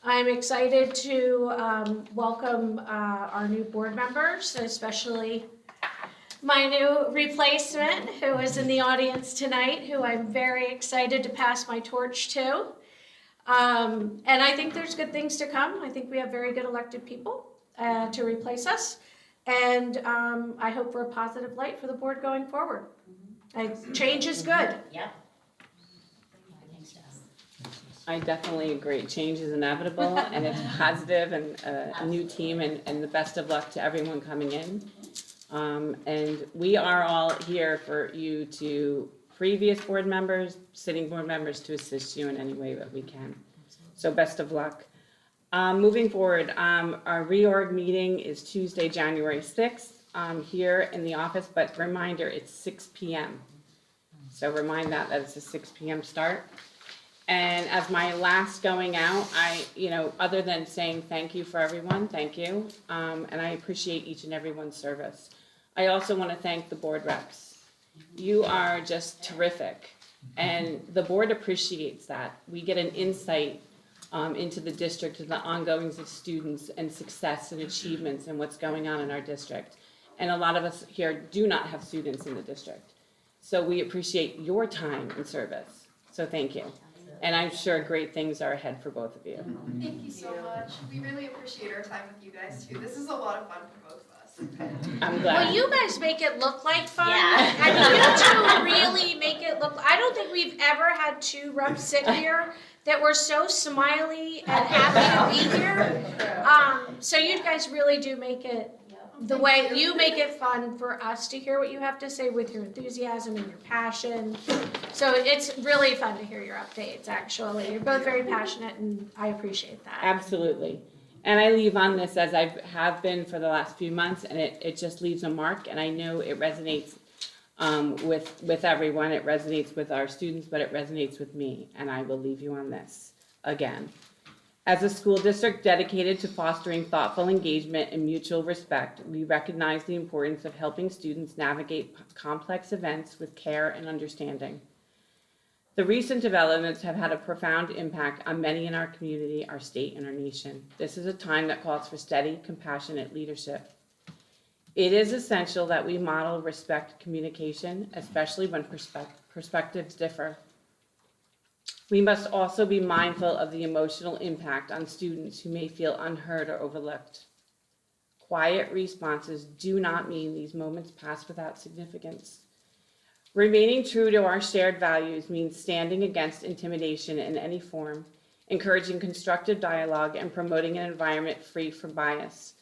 I'm excited to welcome our new board members, especially my new replacement who is in the audience tonight, who I'm very excited to pass my torch to. And I think there's good things to come. I think we have very good elected people to replace us. And I hope for a positive light for the board going forward. Change is good. Yep. I definitely agree. Change is inevitable and it's positive, and a new team, and the best of luck to everyone coming in. And we are all here for you, to previous board members, sitting board members, to assist you in any way that we can. So best of luck. Moving forward, our reorg meeting is Tuesday, January 6th, here in the office, but reminder, it's 6 p.m. So remind that it's a 6 p.m. start. And as my last going out, other than saying thank you for everyone, thank you. And I appreciate each and everyone's service. I also want to thank the board reps. You are just terrific. And the board appreciates that. We get an insight into the district and the ongoings of students and success and achievements and what's going on in our district. And a lot of us here do not have students in the district. So we appreciate your time and service. So thank you. And I'm sure great things are ahead for both of you. Thank you so much. We really appreciate our time with you guys too. This is a lot of fun for both of us. I'm glad. Well, you guys make it look like fun. Yeah. I mean, you two really make it look, I don't think we've ever had two reps sit here that were so smiley and happy to be here. So you guys really do make it the way you make it fun for us to hear what you have to say with your enthusiasm and your passion. So it's really fun to hear your updates, actually. You're both very passionate, and I appreciate that. Absolutely. And I leave on this as I have been for the last few months, and it just leaves a mark, and I know it resonates with everyone. It resonates with our students, but it resonates with me, and I will leave you on this again. As a school district dedicated to fostering thoughtful engagement and mutual respect, we recognize the importance of helping students navigate complex events with care and understanding. The recent developments have had a profound impact on many in our community, our state, and our nation. This is a time that calls for steady, compassionate leadership. It is essential that we model respect communication, especially when perspectives differ. We must also be mindful of the emotional impact on students who may feel unheard or overlooked. Quiet responses do not mean these moments pass without significance. Remaining true to our shared values means standing against intimidation in any form, encouraging constructive dialogue, and promoting an environment free from bias.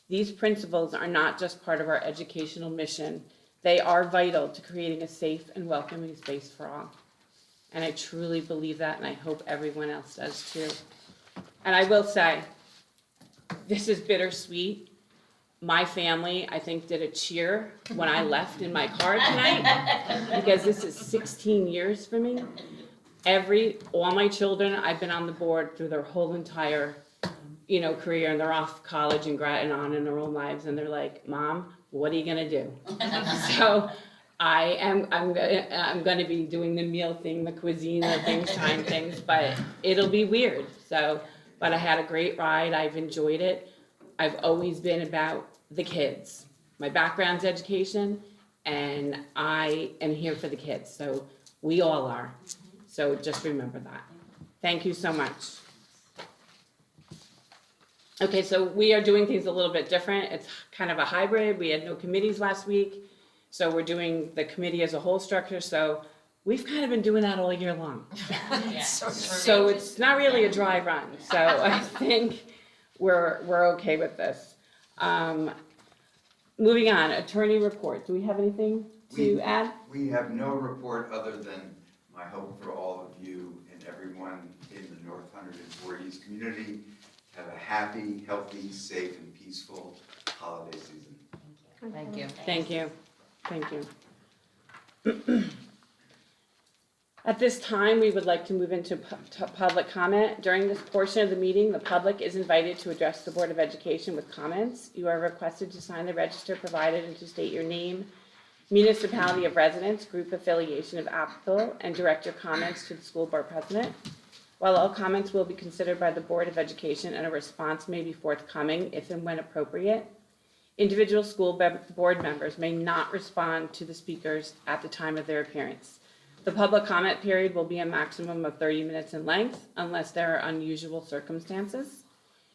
These principles are not just part of our educational mission, they are vital to creating a safe and welcoming space for all. And I truly believe that, and I hope everyone else does too. And I will say, this is bittersweet. My family, I think, did a cheer when I left in my car tonight, because this is 16 years for me. All my children, I've been on the board through their whole entire, career, and they're off college and on in their own lives, and they're like, Mom, what are you gonna do? So I'm going to be doing the meal thing, the cuisine, the things, time things, but it'll be weird. But I had a great ride. I've enjoyed it. I've always been about the kids. My background's education, and I am here for the kids. So we all are. So just remember that. Thank you so much. Okay, so we are doing things a little bit different. It's kind of a hybrid. We had no committees last week. So we're doing the committee as a whole structure, so we've kind of been doing that all year long. Yeah. So it's not really a dry run, so I think we're okay with this. Moving on, attorney report. Do we have anything to add? We have no report other than my hope for all of you and everyone in the North Hunterdon-Voorhees community. Have a happy, healthy, safe, and peaceful holiday season. Thank you. Thank you. Thank you. At this time, we would like to move into public comment. During this portion of the meeting, the public is invited to address the Board of Education with comments. You are requested to sign the register provided and to state your name, municipality of residence, group affiliation if applicable, and direct your comments to the school board president. While all comments will be considered by the Board of Education and a response may be forthcoming if and when appropriate, individual school board members may not respond to the speakers at the time of their appearance. The public comment period will be a maximum of 30 minutes in length unless there are unusual circumstances.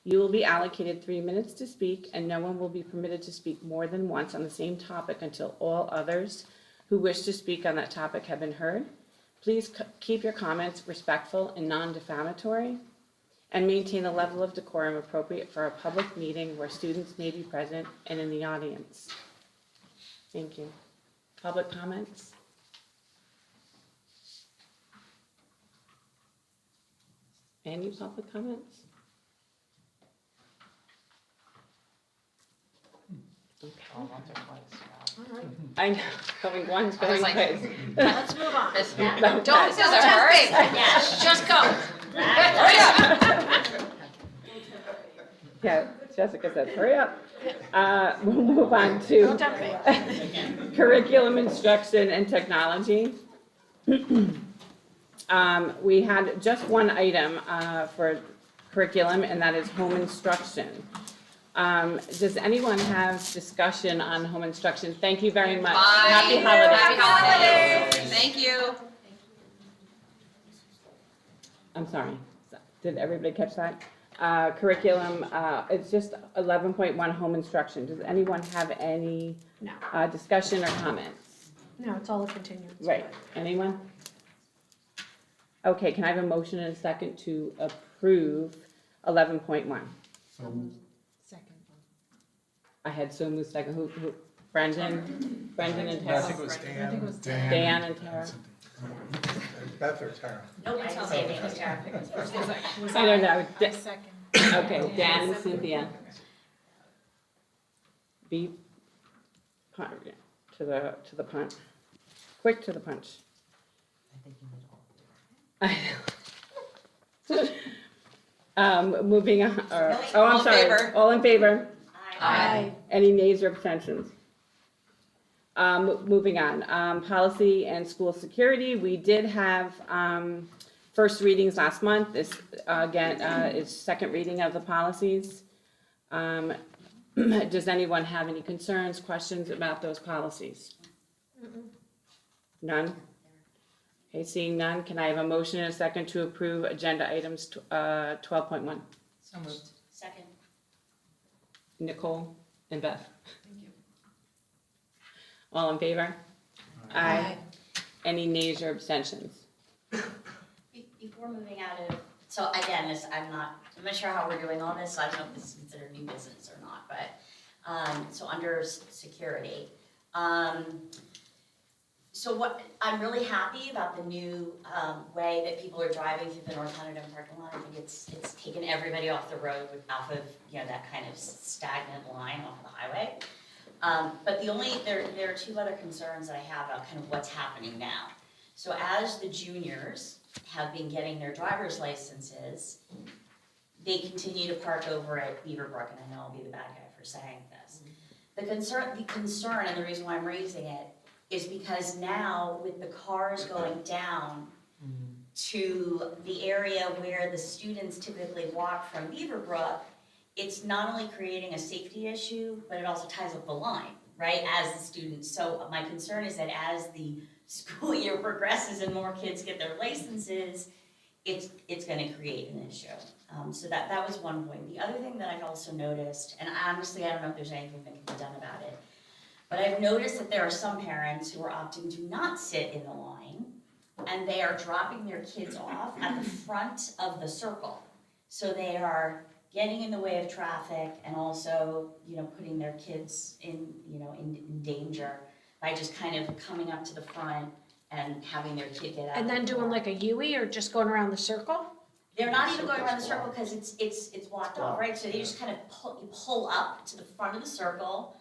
You will be allocated 3 minutes to speak, and no one will be permitted to speak more than once on the same topic until all others who wish to speak on that topic have been heard. Please keep your comments respectful and non-defamatory, and maintain a level of decorum appropriate for a public meeting where students may be present and in the audience. Thank you. Public comments? Any public comments? Okay. All right. I know, going once, going twice. Let's move on. No, Don't tempt me. Yes, just go. Hurry up. Yeah, Jessica says, hurry up. We'll move on Don't to tempt me. curriculum instruction and technology. We had just one item for curriculum, and that is home instruction. Does anyone have discussion on home instruction? Thank you very much. Happy holidays. Happy holidays. Thank you. I'm sorry. Did everybody catch that? Curriculum, it's just 11.1 home instruction. Does anyone have any No, discussion or comments? no, it's all a continuance. Right, anyone? Okay, can I have a motion and a second to approve 11.1? Second. I had so moved second, who, Brendan and I Tara? think it was Dan. Dan and Tara? Beth or Tara? Nope, I didn't say anything, it was Tara. I don't know. Second. Okay, Dan and Cynthia. Beat, punt, to the punt, quick to the punch. I know. Moving on, oh, All I'm in sorry. favor? All in favor? Aye. Any nays or abstentions? Moving on, policy and school security, we did have, first readings last month. This, again, is second reading of the policies. Does anyone have any concerns, questions about those policies? None? Okay, seeing none, can I have a motion and a second to approve agenda items 12.1? So moved. Second. Nicole and Beth? Thank you. All in favor? Aye. Any nays or abstentions? Before moving out of, so again, this, I'm not sure how we're doing all this, so I don't know if this is considered new business or not, but, so under security. So what, I'm really happy about the new way that people are driving through the North Hunterdon parking lot. I think it's taken everybody off the road, off of, that kind of stagnant line off the highway. But there are two other concerns that I have about kind of what's happening now. So as the juniors have been getting their driver's licenses, they continue to park over at Beaverbrook, and I know I'll be the bad guy for saying this. The concern, and the reason why I'm raising it, is because now with the cars going down to the area where the students typically walk from Beaverbrook, it's not only creating a safety issue, but it also ties up the line, right, as the students. So my concern is that as the school year progresses and more kids get their licenses, it's gonna create an issue. So that was one point. The other thing that I've also noticed, and honestly, I don't know if there's anything that can be done about it, but I've noticed that there are some parents who are opting to not sit in the line, and they are dropping their kids off at the front of the circle. So they are getting in the way of traffic and also, putting their kids in danger by just kind of coming up to the front and having their kid get out. And then doing like a U-E or just going around the circle? They're not even going around the circle because it's blocked off, right? So they just kind of pull up to the front of the circle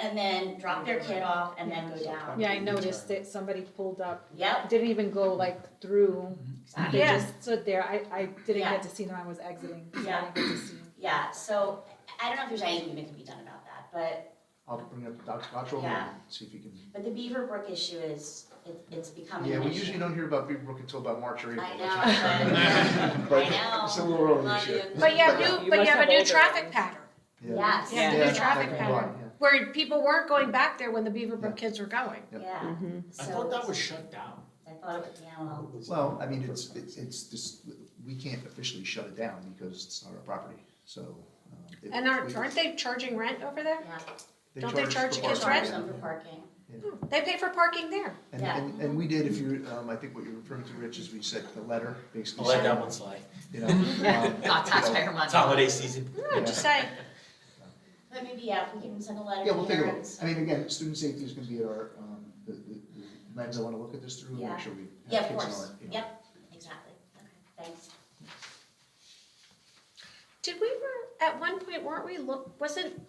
and then drop their kid off and then go down. Yeah, I noticed that somebody pulled up, Yep, didn't even go like through, exactly. they Yeah. just stood there, I didn't Yeah. get to see them, I was exiting, so I Yeah. didn't get to see them. Yeah, so I don't know if there's anything that can be done about that, I'll bring up Dr. Cottrell Yeah. and see if he can. but the Beaver Brook issue is, it's becoming Yeah, an we issue. usually don't hear about Beaverbrook until about March or April. I That's know, right. I know. It's a little early Not this year. even- But you have You but must you have a have new older traffic ones. pattern. Yeah. Yes. You have a Yeah, new traffic that can pattern, apply, yeah. where people weren't going back there when the Beaverbrook kids were going. Yep. Yeah. I thought that was shut down. I thought it was, yeah, well, Well, I mean, it's just, we can't officially shut it down because it's not our property, so. And aren't they charging rent over there? yeah. Don't they charge for kids parking. rent? Some for parking. They pay for parking there. And we did, if you, I think what you're referring to, Rich, is we sent the letter, basically. I'll let saying, that one slide. You know. Not taxpayer money. It's holiday season. I'm just saying. But maybe, yeah, if we can send a letter Yeah, to we'll take a look. parents. I mean, again, student safety is gonna be our, the lens I wanna look at this through, and Yeah. make sure we Yeah, have of kids in course, our, you know. yep, exactly, okay, thanks. Did we at one point, weren't we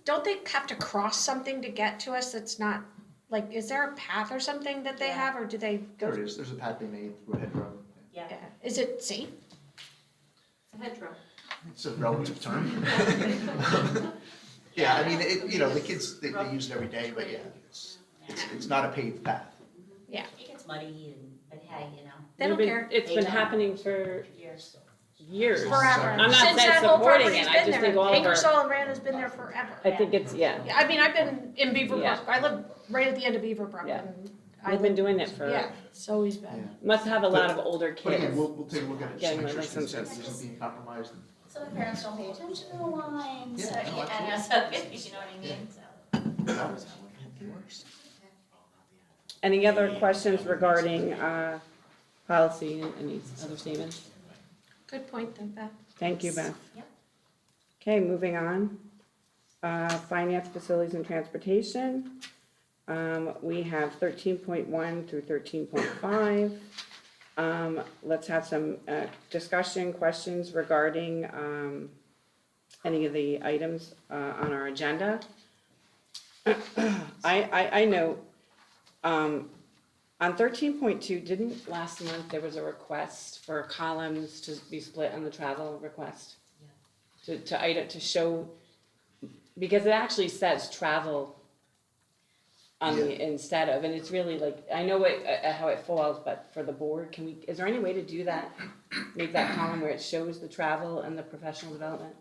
don't they have to cross something to get to us that's not, like, is there a path or something that they Yeah. have, or do they go? There it is, there's a path they made through a hedgerow. Yeah, Yeah. Is it safe? It's a hedgerow. It's a relative term. Yeah, I mean, you know, the kids, they use it every day, but yeah, it's not a paved path. Yeah. it gets muddy but hey, you know, They don't We've been- care. It's They been don't. happening for years. years. Forever. I'm not Since saying that whole supporting property's it, I been just there. think all of our, Ingersoll and Rand has been there forever. I think it's, yeah. Yeah, I mean, I've been in Beaver Yeah. Brook, I live right at the end of Beaver Brook, Yeah. and I We've been doing it for, yeah, it's always been. Yeah. must have a lot of older But again, kids. we'll take a look at it, just Getting make their sure student licenses. safety isn't being compromised. Some parents don't pay attention to the lines, Yeah, so, no, you know, absolutely. so, you know what I mean, so. Any other questions regarding, policy and any other statements? Good point, though, Beth. Thank you, Beth. Yep. Okay, moving on. Finance, facilities, and transportation. We have 13.1 through 13.5. Let's have some discussion, questions regarding any of the items on our agenda. I know, on 13.2, didn't last month, there was a request for columns to be split on the travel request? To show, because it actually says travel on the, instead of, and it's really like, I know how it falls, but for the board, is there any way to do that? Make that column where it shows the travel and the professional development?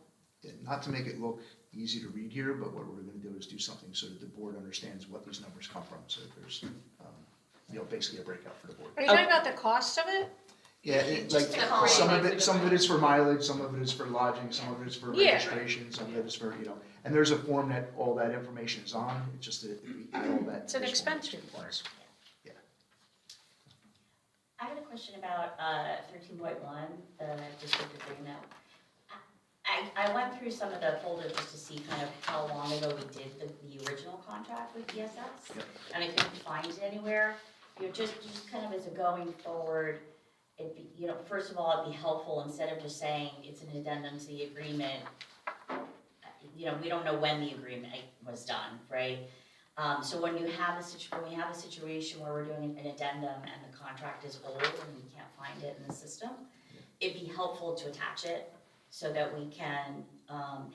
Not to make it look easy to read here, but what we're gonna do is do something so that the board understands what these numbers come from, so there's, you know, basically a breakout for the board. Are you talking about the cost of it? Yeah, like, Just to call some of it. it, some of it is for mileage, some of it is for lodging, some of it is for Yeah. registration, some of it is for, you know, and there's a form that all that information is on, it's just that we add all that. It's an to this expense form. report. Yeah. I had a question about 13.1, the district agreement. I went through some of the folders just to see kind of how long ago we did the original contract with ESS. Yep. And I couldn't find it anywhere. You know, just kind of as a going forward, it'd be, you know, first of all, it'd be helpful, instead of just saying it's an addendum to the agreement, you know, we don't know when the agreement was done, right? So when you have a situation where we're doing an addendum and the contract is old and we can't find it in the system, it'd be helpful to attach it so that we can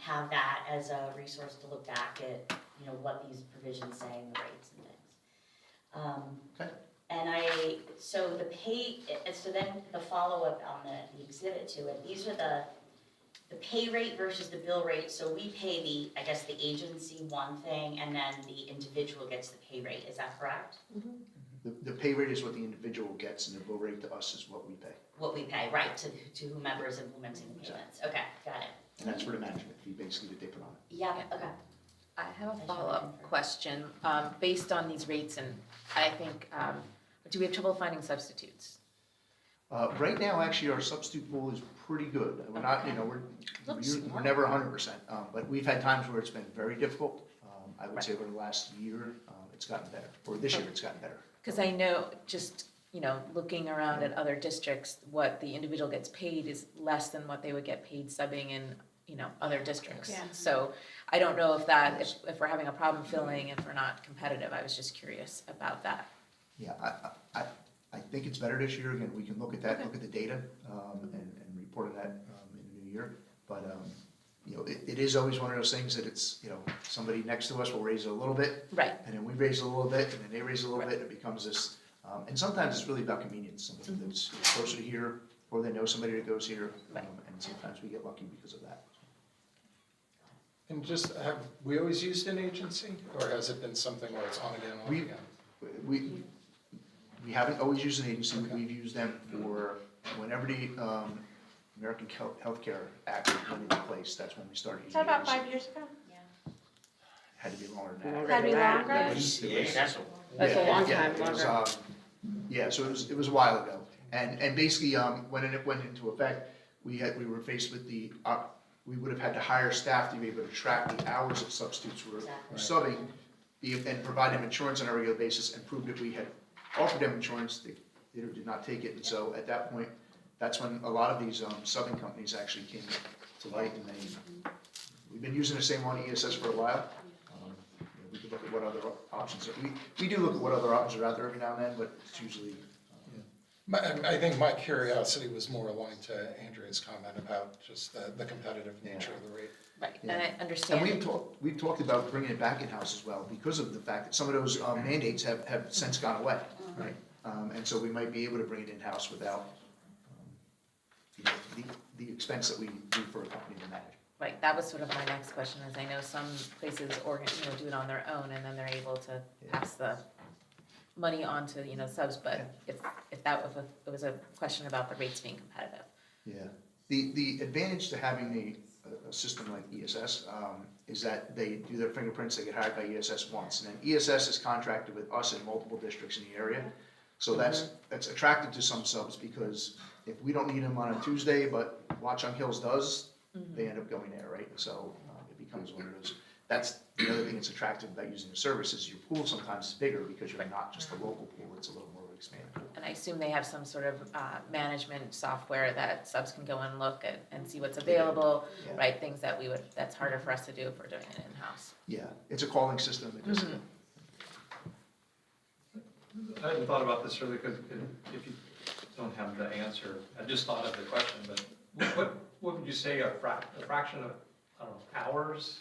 have that as a resource to look back at, you know, what these provisions say and the rates and things. Okay. And so then the follow-up on the exhibit to it, these are the pay rate versus the bill rate. So we pay I guess the agency one thing, and then the individual gets the pay rate, is that correct? The pay rate is what the individual gets, and the bill rate to us is what we pay, What we pay, right, to whomever is implementing the payments, okay, got it. and that's for the management fee, basically, that they put on it. Yeah, okay. I have a That's follow-up right. question, based on these rates, and I think, do we have trouble finding substitutes? Right now, actually, our substitute pool is pretty good. We're not, you know, Looks we're small. never 100%, but we've had times where it's been very difficult. I would say over the last year, it's gotten better, or this year, it's gotten better. Because I know, just you know, looking around at other districts, what the individual gets paid is less than what they would get paid subbing in, you know, other districts. Yeah. So I don't know if that, if we're having a problem filling, if we're not competitive, I was just curious about that. Yeah, I think it's better this year. Again, we can look at that, look at the data, and report on that in the new year. But, you know, it is always one of those things that it's, you know, somebody next to us will raise it a little bit. Right. And then we raise it a little bit, and then they raise it a little bit, and it becomes this, and sometimes it's really about convenience. Somebody that's closer to here, or they know somebody that goes here, Right. and sometimes we get lucky because of that. And just, have we always used an agency, or has it been something where it's on again, off We- again? We haven't always used an agency. Okay. We've used them for whenever the American Healthcare Act went into place. That's when we started Is using that about agency. 5 years ago? Had to be longer than that. Longer Had to be than that. longer? It was- it was- That's a Yeah, long yeah, time, it was, longer. Yeah, so it was a while ago. And basically, when it went into effect, we were faced with we would have had to hire staff to be able to track the hours that substitutes were subbing, and provide them insurance on a regular basis, and prove that we had offered them insurance, they did not take it. And so at that point, that's when a lot of these subbing companies actually came to light, and we've been using the same one, ESS, for a while. You know, we could look at what other options, we do look at what other options are out there every now and then, but it's usually, I think my curiosity was more aligned to Andrea's comment about just the competitive nature of the rate. Right, Yeah. and I and understand. we've talked about bringing it back in-house as well, because of the fact that some of those mandates have since gone away, right? And so we might be able to bring it in-house without, you know, the expense that we do for a company to manage. Right, that was sort of my next question, is I know some places do it on their own, and then they're able to pass the money on to, you know, subs, but if it was a question about the rates being competitive. Yeah, the advantage to having a system like ESS is that they do their fingerprints, they get hired by ESS once, and then ESS is contracted with us in multiple districts in the area. So that's attractive to some subs, because if we don't need them on a Tuesday, but Watchung Hills does, they end up going there, right? So it becomes one of those. That's the other thing that's attractive about using the service, is your pool sometimes is bigger because you're not just a local pool, it's a little more expanded pool. And I assume they have some sort of management software that subs can go and look at and see what's available, Yeah. right? Things that that's harder for us to do if we're doing it in-house. Yeah, it's a calling system that just, I hadn't thought about this earlier, because if you don't have the answer, I just thought of the question, but what would you say a fraction of, I don't know, hours,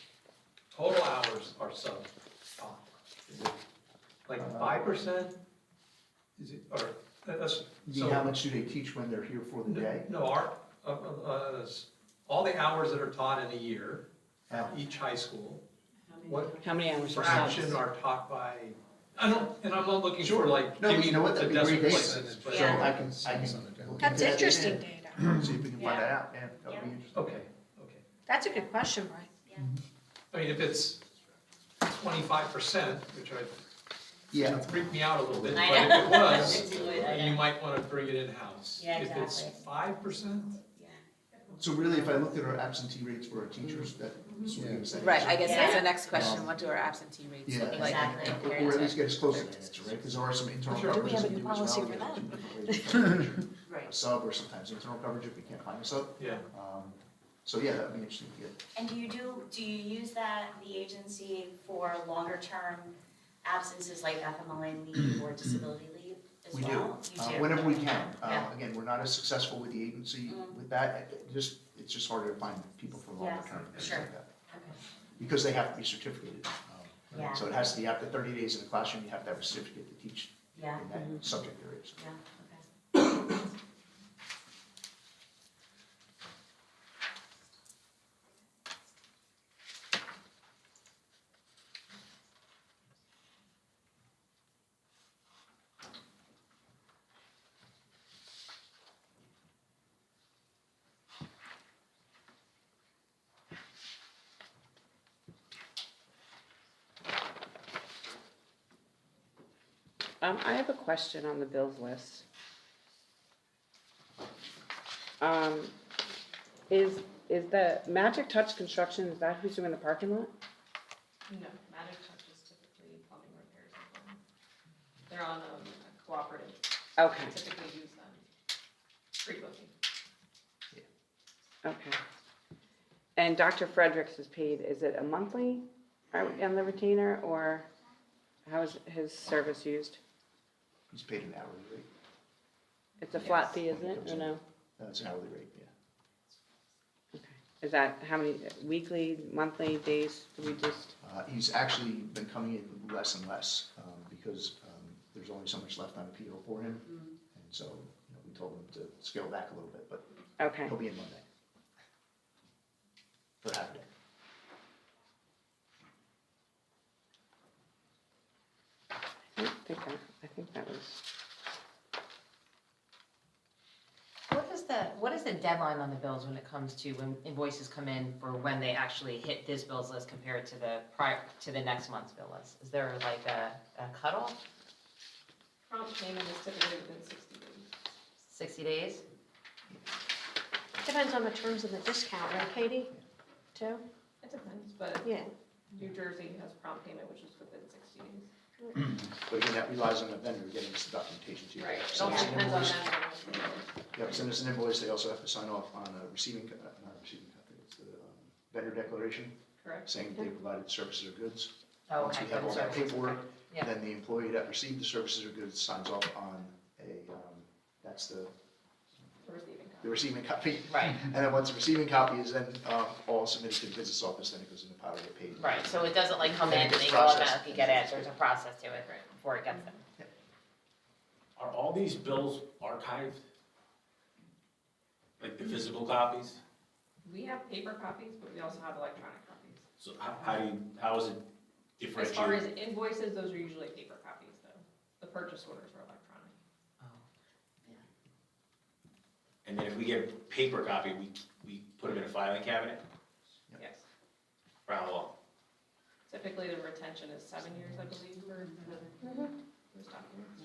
total hours are sub taught? Is it like 5%? Is it, or, that's, so. how much do they teach when they're here for the day? No, all the hours that are taught in a year at each high school, what How many hours are fraction subs? are taught by, and I'm not looking Sure. for like, No, give you me know what, the that'd be great decimal data. places, but. So I can look That's into that interesting and data. see if we can find that out, yeah, that would be interesting. Okay. That's a good question, Brian. I mean, if it's 25%, which Yeah. would freak me out a little bit, but I if know. it was, It's good, I then you know. might want to bring it in-house. Yeah, If it's exactly. 5%, So really, if I looked at our absentee rates for our teachers, that sort of gives us that Right, answer. I guess Yeah. that's the next question, what do our absentee rates Yeah, look like Exactly. compared or at to? least get as close to that answer, right? Because there are some internal Sure. coverages We have a we new do as policy well. for We have that. two different ways of coverage. Right. A sub, or sometimes internal coverage if we can't find a sub. yeah. So yeah, that'd be interesting to get. And do you use the agency for longer term absences like FMLA leave or disability leave as We do, well? You do? whenever we can. Yeah. Again, we're not as successful with the agency with that, it's just harder to find people for longer Yes, term, things sure. like that. Okay. Because they have to be certificated. Yeah. So it has to be after 30 days in the classroom, you have to have a certificate to teach Yeah, in that subject area. So. yeah, okay. I have a question on the bills list. Is the Magic Touch Construction, is that who's doing the parking lot? No, Magic Touch is typically plumbing repairs and plumbing. They're on a cooperative Okay, typically use pre-booking. okay. And Dr. Fredericks is paid, is it a monthly on the retainer, or how is his service used? He's paid an hourly rate. It's a flat fee, isn't it, or no? It's an hourly rate, yeah. Okay. Is that how many, weekly, monthly, days, do we just? He's actually been coming in less and less because there's only so much left on appeal for him. And so, we told him to scale back a little bit, but Okay, he'll be in Monday. For half a day. I think that was, What is the deadline on the bills when it comes to when invoices come in for when they actually hit this bills list compared to the next month's bill list? Is there like a cutoff? Prompt payment is typically within 60 days. 60 days? Depends on the terms of the discount, right, Katie? Too? It depends, but Yeah. New Jersey has prompt payment, which is within 60 days. But again, that relies on the vendor getting us the documentation too. Right, it Send also us an depends on invoice. them. Yep, send us an invoice, they also have to sign off on a receiving, not a receiving copy, it's the vendor declaration, Correct. saying that they provided services or goods. Oh, Once okay. we have all that Services, paperwork, Yeah. then the employee that received the services or goods signs off on that's the The receiving copy. receiving copy. Right. And then once the receiving copy is then all submitted to the business office, then it goes in the power to get paid. Right, so it doesn't like come in and It's they processed. automatically get it, there's a process to it before it gets them. Are all these bills archived? Like the physical copies? We have paper copies, but we also have electronic copies. So how is it As far as differentiated? invoices, those are usually paper copies though. The purchase orders are electronic. And then if we get a paper copy, we put them in a filing cabinet Yes. for how long? Typically, the retention is 7 years, I believe, for those documents.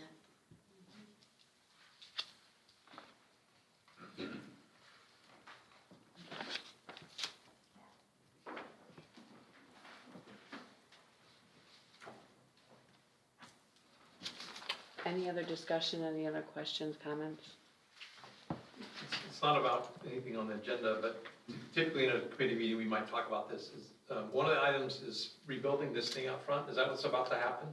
any other discussion, any other questions, comments? It's not about anything on the agenda, but typically in a committee meeting, we might talk about this. One of the items is rebuilding this thing out front. Is that what's about to happen?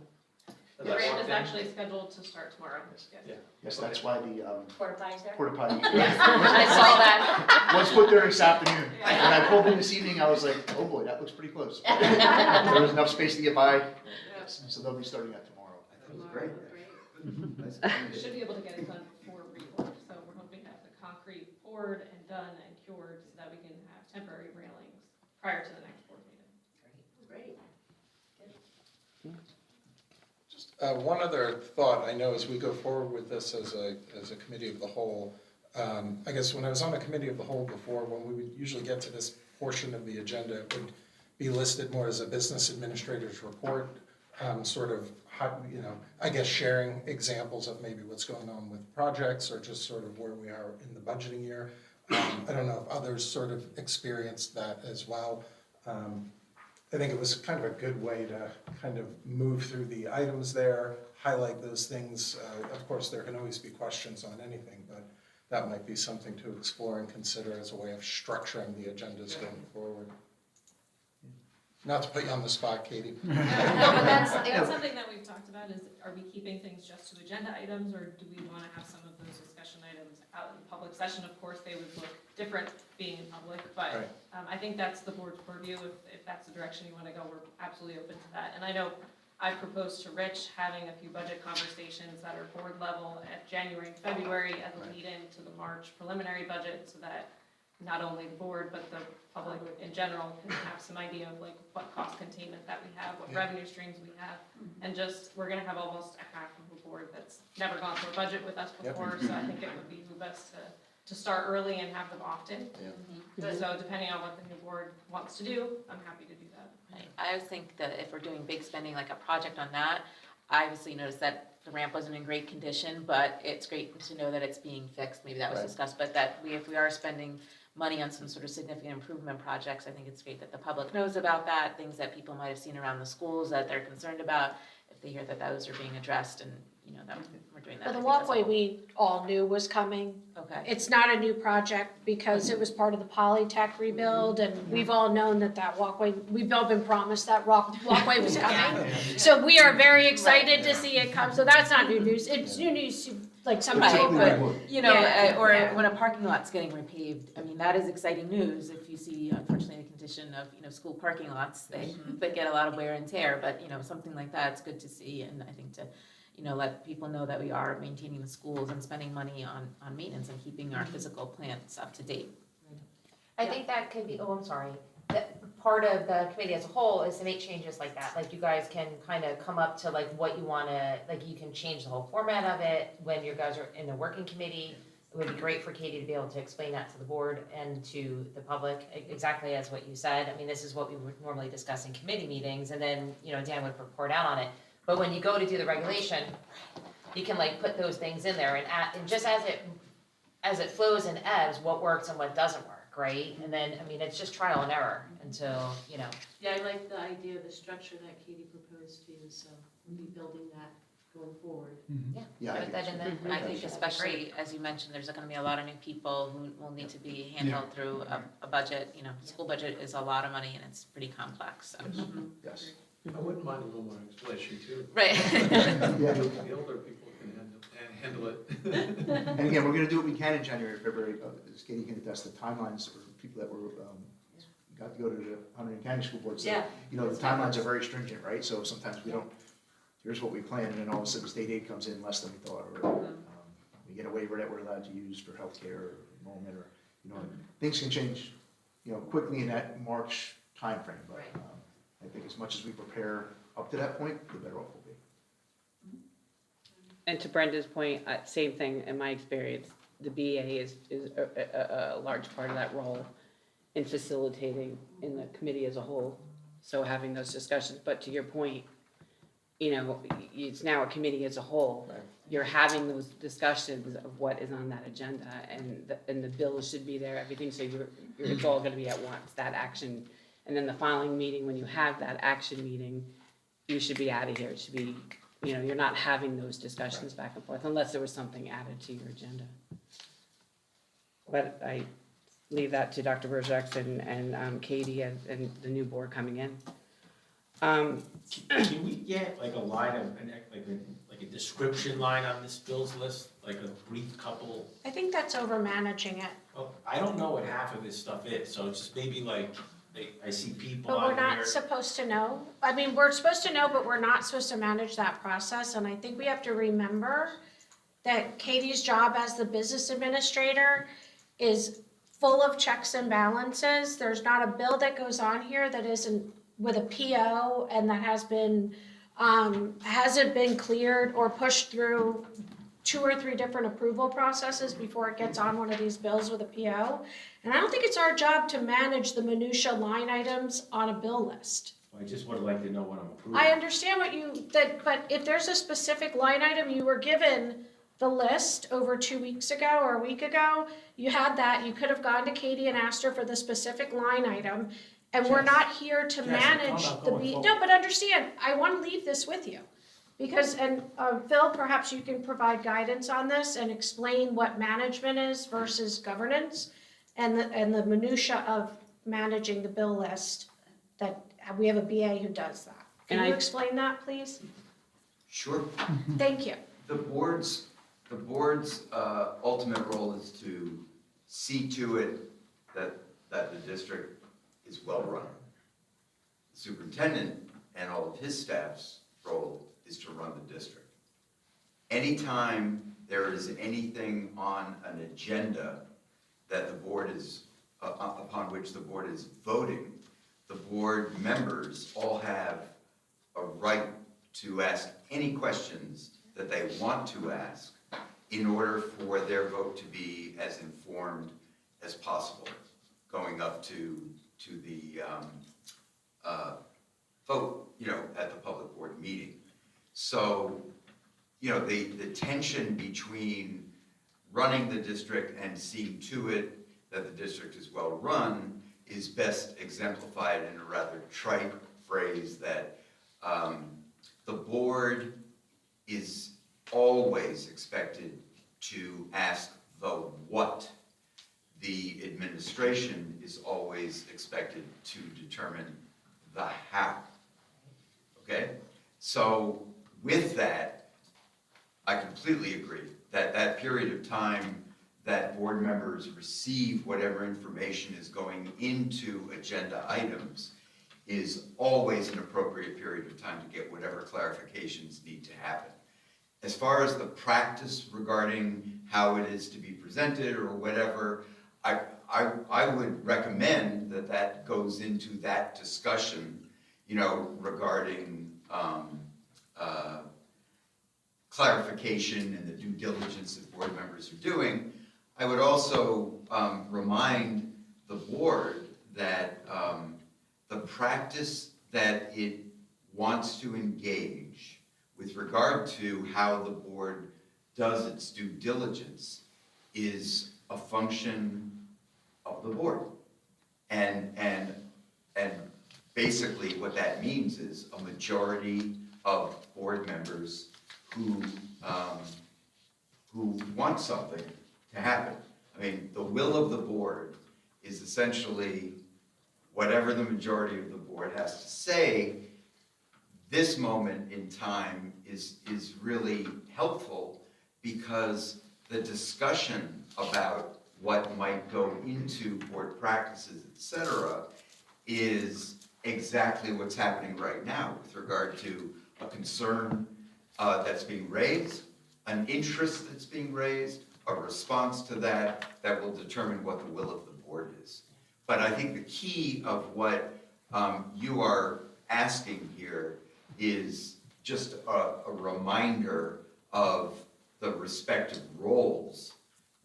The Has that grant locked is in? actually scheduled to start tomorrow. Yes. Yeah. Yes, that's why the Porta potties there? porta potty I saw that. was put there this afternoon. When I pulled in this evening, I was like, oh boy, that looks pretty close. There was enough space to get by, so they'll be starting that tomorrow. That was great. We should be able to get it done before rework, so we're hoping to have the concrete poured and done and cured so that we can have temporary railings prior to the next board meeting. Great. One other thought, I know as we go forward with this as a committee of the whole, I guess when I was on the committee of the whole before, when we would usually get to this portion of the agenda, it would be listed more as a business administrator's report, sort of, I guess sharing examples of maybe what's going on with projects or just sort of where we are in the budgeting year. I don't know if others sort of experienced that as well. I think it was kind of a good way to kind of move through the items there, highlight those things. Of course, there can always be questions on anything, but that might be something to explore and consider as a way of structuring the agendas going forward. Not to put you on the spot, Katie. No, but that's something that we've talked about is, are we keeping things just to agenda items, or do we want to have some of those discussion items out in public session? Of course, they would look different being in public, but Right. I think that's the board's purview. If that's the direction you want to go, we're absolutely open to that. And I know I've proposed to Rich having a few budget conversations that are board level at January and February as a lead-in to the March preliminary budget, so that not only the board, but the public in general can have some idea of like what cost containment that we have, what revenue streams we have. And just, we're gonna have almost a half of the board that's never gone through a budget with us before, so I think it would behoove us to start early and have them often. So depending on what the new board wants to do, I'm happy to do that. I always think that if we're doing big spending, like a project on that, I obviously noticed that the ramp wasn't in great condition, but it's great to know that it's being fixed, maybe that was discussed, but that if we are spending money on some sort of significant improvement projects, I think it's great that the public knows about that, things that people might have seen around the schools that they're concerned about, if they hear that those are being addressed, and, that we're doing that. Well, the I think that's walkway all. we all knew was coming. Okay. It's not a new project because it was part of the Polytech rebuild, and we've all known that walkway, we've all been promised that walkway was coming. So we are very excited to see it come, so that's not new news, it's new news to, like, some Right, people, but, but, you know, Yeah. or Yeah. when a parking lot's getting repaved, I mean, that is exciting news if you see, unfortunately, the condition of, you know, school parking lots, they get a lot of wear and tear, but, you know, something like that, it's good to see, and I think to, you know, let people know that we are maintaining the schools and spending money on maintenance and keeping our physical plants up to date. I think that could be, oh, I'm sorry, that part of the committee as a whole is to make changes like that, like you guys can kind of come up to like what you wanna, like you can change the whole format of it when you guys are in the working committee. It would be great for Katie to be able to explain that to the board and to the public, exactly as what you said. I mean, this is what we would normally discuss in committee meetings, and then, you know, Dan would report out on it. But when you go to do the regulation, you can like put those things in there and just as it flows and ebbs, what works and what doesn't work, right? And then, I mean, it's just trial and error until, you know. Yeah, I like the idea of the structure that Katie proposed too, so we'll be building that going forward. Yeah, I Put that in there. And I think especially, as you mentioned, there's gonna be a lot of new people who will need to be handled through a budget, you know, school budget is a lot of money and it's pretty complex, so. Yes. I wouldn't mind a little more explanation too. Right. The older people can handle it. And again, we're gonna do what we can in January, February, as Katie can attest, the timelines for people that were, got to go to the Hunterdon County School Board. So, Yeah. you know, the timelines are very stringent, right? So sometimes we don't, here's what we planned, and then all of a sudden state aid comes in less than we thought, or we get a waiver that we're allowed to use for healthcare or enrollment, or, you know, things can change, you know, quickly in that March timeframe. But I think as much as we prepare up to that point, the better off we'll be. And to Brenda's point, same thing in my experience, the BA is a large part of that role in facilitating in the committee as a whole, so having those discussions, but to your point, you know, it's now a committee as a whole. Right. You're having those discussions of what is on that agenda, and the bills should be there, everything, so it's all gonna be at once, that action. And then the following meeting, when you have that action meeting, you should be out of here, it should be, you know, you're not having those discussions back and forth, unless there was something added to your agenda. But I leave that to Dr. Bergex and Katie and the new board coming in. Can we get like a line of, like a description line on this bills list, like a brief couple? I think that's over managing it. Well, I don't know what half of this stuff is, so it's just maybe like, I see people But on we're not here. supposed to know. I mean, we're supposed to know, but we're not supposed to manage that process. And I think we have to remember that Katie's job as the business administrator is full of checks and balances. There's not a bill that goes on here that isn't with a PO and that hasn't been cleared or pushed through 2 or 3 different approval processes before it gets on one of these bills with a PO. And I don't think it's our job to manage the minutia line items on a bill list. I just would like to know what I'm approving. I understand but if there's a specific line item, you were given the list over 2 weeks ago or a week ago, you had that, you could have gone to Katie and asked her for the specific line item. And we're not here to manage the no, but understand, I wanna leave this with you. Because, and Phil, perhaps you can provide guidance on this and explain what management is versus governance and the minutia of managing the bill list, that we have a BA who does that. Can you explain that, please? Sure. Thank you. The board's ultimate role is to see to it that the district is well run. The superintendent and all of his staff's role is to run the district. Anytime there is anything on an agenda that the board is, upon which the board is voting, the board members all have a right to ask any questions that they want to ask in order for their vote to be as informed as possible, going up to the vote, you know, at the public board meeting. So, you know, the tension between running the district and seeing to it that the district is well run is best exemplified in a rather trite phrase that the board is always expected to ask the what. The administration is always expected to determine the how. Okay? So with that, I completely agree that that period of time that board members receive whatever information is going into agenda items is always an appropriate period of time to get whatever clarifications need to happen. As far as the practice regarding how it is to be presented or whatever, I would recommend that that goes into that discussion, you know, regarding clarification and the due diligence that board members are doing. I would also remind the board that the practice that it wants to engage with regard to how the board does its due diligence is a function of the board. And basically what that means is a majority of board members who want something to happen. I mean, the will of the board is essentially whatever the majority of the board has to say. This moment in time is really helpful because the discussion about what might go into board practices, et cetera, is exactly what's happening right now with regard to a concern that's being raised, an interest that's being raised, a response to that that will determine what the will of the board is. But I think the key of what you are asking here is just a reminder of the respective roles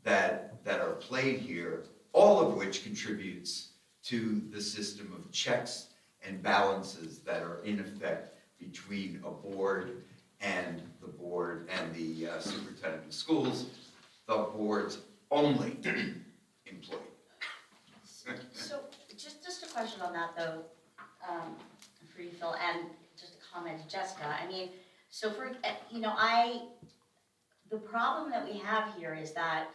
that are played here, all of which contributes to the system of checks and balances that are in effect between a board and the superintendent of schools, the board's only employee. So, just a question on that though, for you, Phil, and just a comment to Jessica. I mean, so for, you know, the problem that we have here is that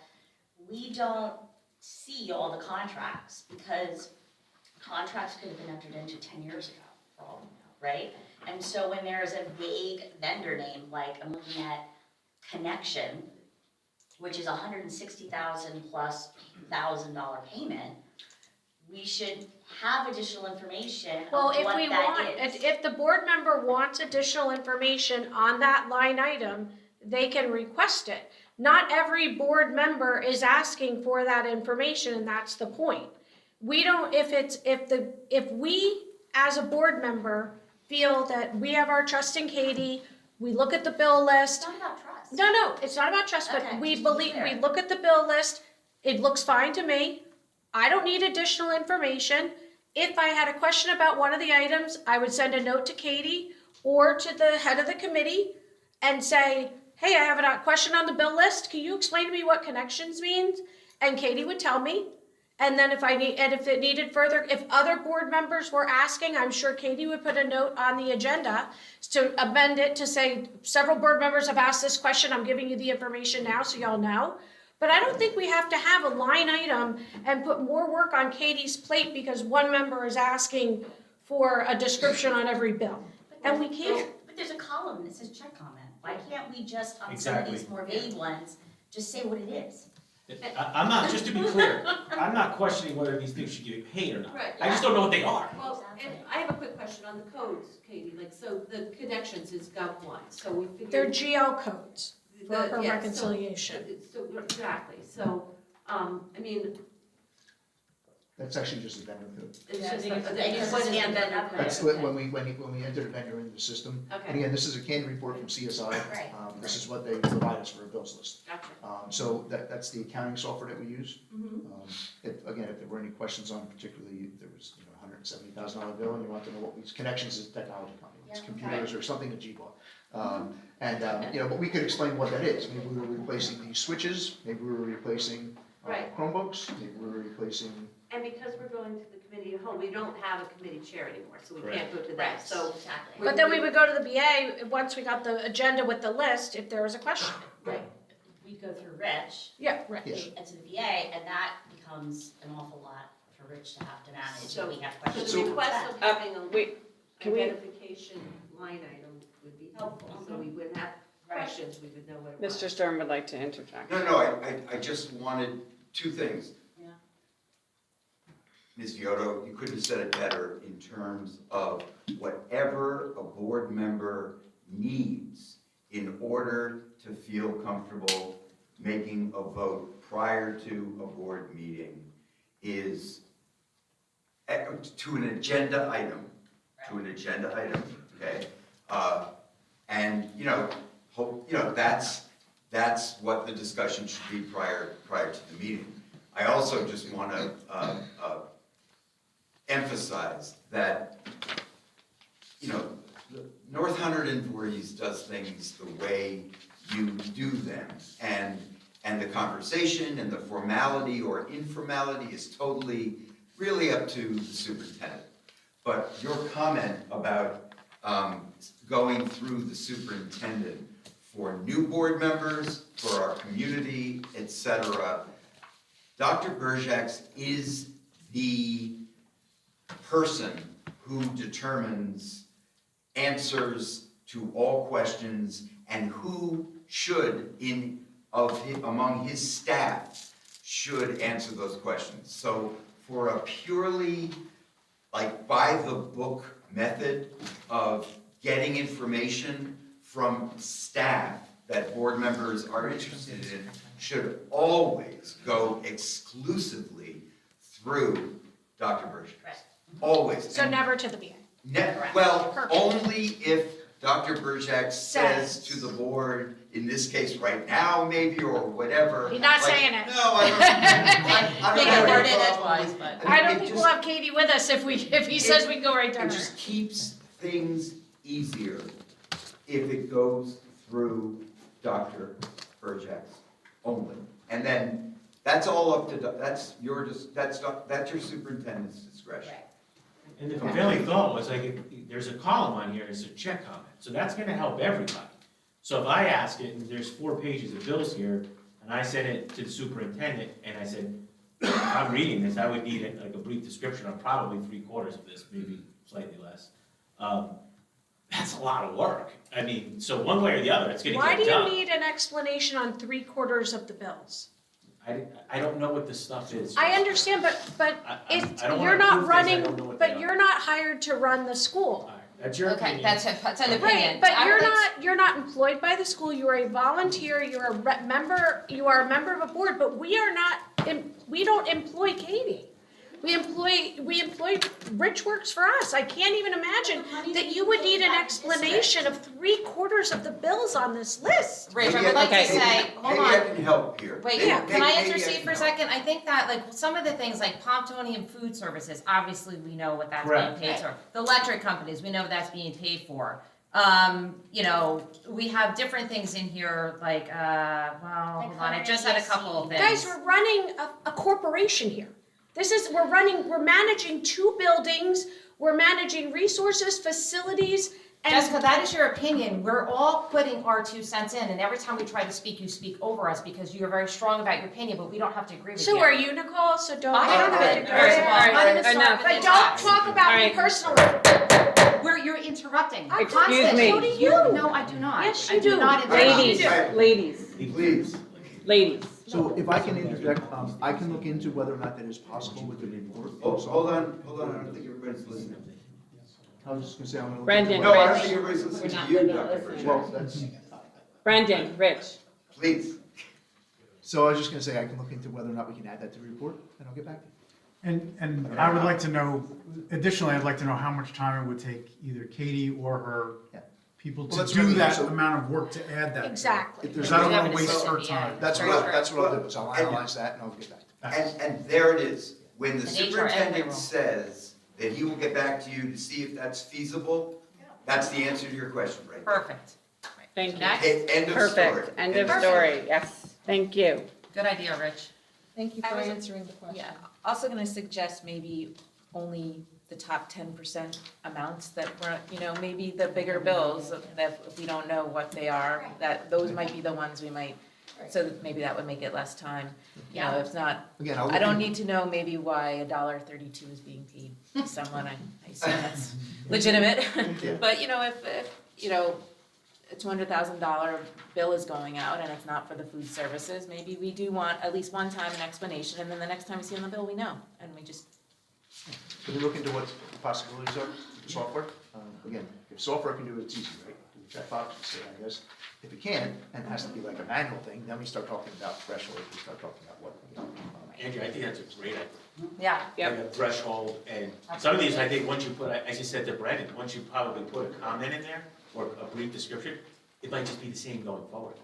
we don't see all the contracts because contracts could have been entered into 10 years ago, for all we know, right? And so when there's a vague vendor name, like I'm looking at Connection, which is $160,000 plus $1,000 payment, we should have additional information of Well, what if we that want, is. if the board member wants additional information on that line item, they can request it. Not every board member is asking for that information, and that's the point. We don't, if we as a board member feel that we have our trust in Katie, we look at the bill list. It's not about trust. No, it's not about trust, but Okay, we just to be believe, we clear. look at the bill list, it looks fine to me. I don't need additional information. If I had a question about one of the items, I would send a note to Katie or to the head of the committee and say, hey, I have a question on the bill list. Can you explain to me what connections means? And Katie would tell me. And then if it needed further, if other board members were asking, I'm sure Katie would put a note on the agenda to amend it to say, several board members have asked this question. I'm giving you the information now so y'all know. But I don't think we have to have a line item and put more work on Katie's plate because one member is asking for a description on every bill. And we can't. But there's a column that says check comment. Why can't we just, on some of Exactly. these more vague ones, just say what it is? I'm not, just to be clear, I'm not questioning whether these things should get paid or not. Right. I just don't know what they are. Well, and I have a quick question on the codes, Katie, like, so the connections is Gov one, so we figured. They're GL codes for the- her yeah, reconciliation. So, exactly, so, I mean, That's actually just a vendor code. it's Yeah, just, I think it's- I just what wanted is to the get vendor that. code? That's when we entered a vendor into the system. Okay. And again, this is a canned report from CSI. Right. This is what they provide us for a bills list. Gotcha. So that's the accounting software that we use. Mhm. If there were any questions on particularly, if there was a $170,000 bill and you want to know what these Connections is a technology company, it's Yeah, computers or something that G bought. But we could explain what that is. Maybe we were replacing these switches, maybe we were replacing Right. Chromebooks, maybe we were replacing And because we're going to the committee of whole, we don't have a committee chair anymore, so we can't go to Right, that, so. exactly. But then we would go to the BA, once we got the agenda with the list, if there was a question. Right, we go through Rich. Yeah, right. And to the VA, and that becomes an awful lot for Rich to have to manage, So- if we have So questions. the request of having a can we- identification line item would be helpful, so we wouldn't have questions, we would know what it was. Mr. Stern would like to interject. No, I just wanted two things. Yeah. Ms. Vioto, you couldn't have said it better in terms of whatever a board member needs in order to feel comfortable making a vote prior to a board meeting is to an agenda item, okay? And, that's what the discussion should be prior to the meeting. I also just want to emphasize that, North Hunterdon-Voorhees does things the way you do them, and the conversation and the formality or informality is totally, really up to the superintendent. But your comment about going through the superintendent for new board members, for our community, etc., Dr. Berjaks is the person who determines answers to all questions and who should, among his staff, should answer those questions. So for a purely by the book method of getting information from staff that board members are interested in should always go exclusively through Dr. Berjaks. Right. Always. So never to the BA. Well, Perfect. only if Dr. Berjaks says to the board, in this case right now maybe, or whatever. He's not saying it. No, I don't Make it have worded any as problem wise, with- but. I don't it think just- we'll have Katie with us if he says we can go right to It her. just keeps things easier if it goes through Dr. Berjaks only. And then, that's all up to, that's your superintendent's discretion. And the prevailing thought was there's a column on here, it's a check comment, so that's gonna help everybody. So if I ask it, and there's 4 pages of bills here, and I send it to the superintendent, and I said, if I'm reading this, I would need a brief description of probably 3/4 of this, maybe slightly less. That's a lot of work. I mean, so one way or the other, it's gonna Why get do done. you need an explanation on 3/4 of the bills? I don't know what this stuff is. I understand, but I don't you're wanna not prove things I running, don't know what they but are. you're not hired to run the school. All right, that's your Okay, opinion. that's an opinion. Right, but I you're would not employed by the school, you are a volunteer, you are a member of a board, but we don't employ Katie. We employ Rich works for us. I can't even imagine that you would need an explanation of 3/4 of the bills on this list. Rich, I Maybe would like to Okay. say, hold Maybe I on. can help here. Wait, Maybe- can I maybe intercede can for a help. second? I think that some of the things like Pomptonian Food Services, obviously we know what that's being Correct. paid for. The electric companies, we know what that's being paid for. We have different things in here like, hold on, I just had a couple of things. Guys, we're running a corporation here. We're managing 2 buildings, we're managing resources, facilities, and Jessica, that is your opinion. We're all putting our 2 cents in, and every time we try to speak, you speak over us because you're very strong about your opinion, but we don't have to agree with you. so are you, Nicole, so don't. I don't have to, All first right, of all, I'm not even enough. starting with But the don't tax. talk about me All right. personally. You're interrupting. I'm Excuse not, me. so do you. No, I do not. Yes, I you do. not interrupt. Ladies, Please. ladies. So if I can interject, I can look into whether or not that is possible with the report. Hold on, I don't think everybody's listening. I was just gonna say, I'm gonna look. Brendan. into No, I whether- don't think everybody's listening to you, Dr. Berjaks. Well, that's, Brendan, Rich. Please. so I was just gonna say, I can look into whether or not we can add that to the report, and I'll get back to you. And I would like to know, additionally, I'd like to know how much time it would take either Katie or her Yeah. people Well, to that's what I do mean, that so- amount of work to add that. Exactly. If there's Because I don't You're want to having to waste sit her at the end. time. That's Very what, true. that's what I'll do, so I'll analyze that and I'll get back to you. And there it is. When the And HR and superintendent payroll. says that he will get back to you to see if that's feasible, that's the answer to your question right there. Perfect. Thank you. Next. End of story. Perfect. End of story. Yes. Thank you. Good idea, Rich. Thank you I for was- answering the question. Yeah, also gonna suggest maybe only the top 10% amounts that were, maybe the bigger bills, that if we don't know what they are, that those might be the ones we might, so that maybe that would make it less time. If not, Again, I don't need to know maybe why $1.32 is being paid to someone, I assume that's legitimate. Yeah. But, if, a $200,000 bill is going out and it's not for the food services, maybe we do want at least one time an explanation, and then the next time we see on the bill, we know, and we just. Can we look into what the possibilities are with the software? Again, if software can do it, it's easy, right? Do the checkbox, and say, I guess. If it can't, and it has to be like a manual thing, then we start talking about thresholds, we start talking about what, Andrew, I think that's a great idea. Yeah. Like a threshold, and some of these, I think, once you put, as you said to Brendan, once you probably put a comment in there, or a brief description, it might just be the same going forward.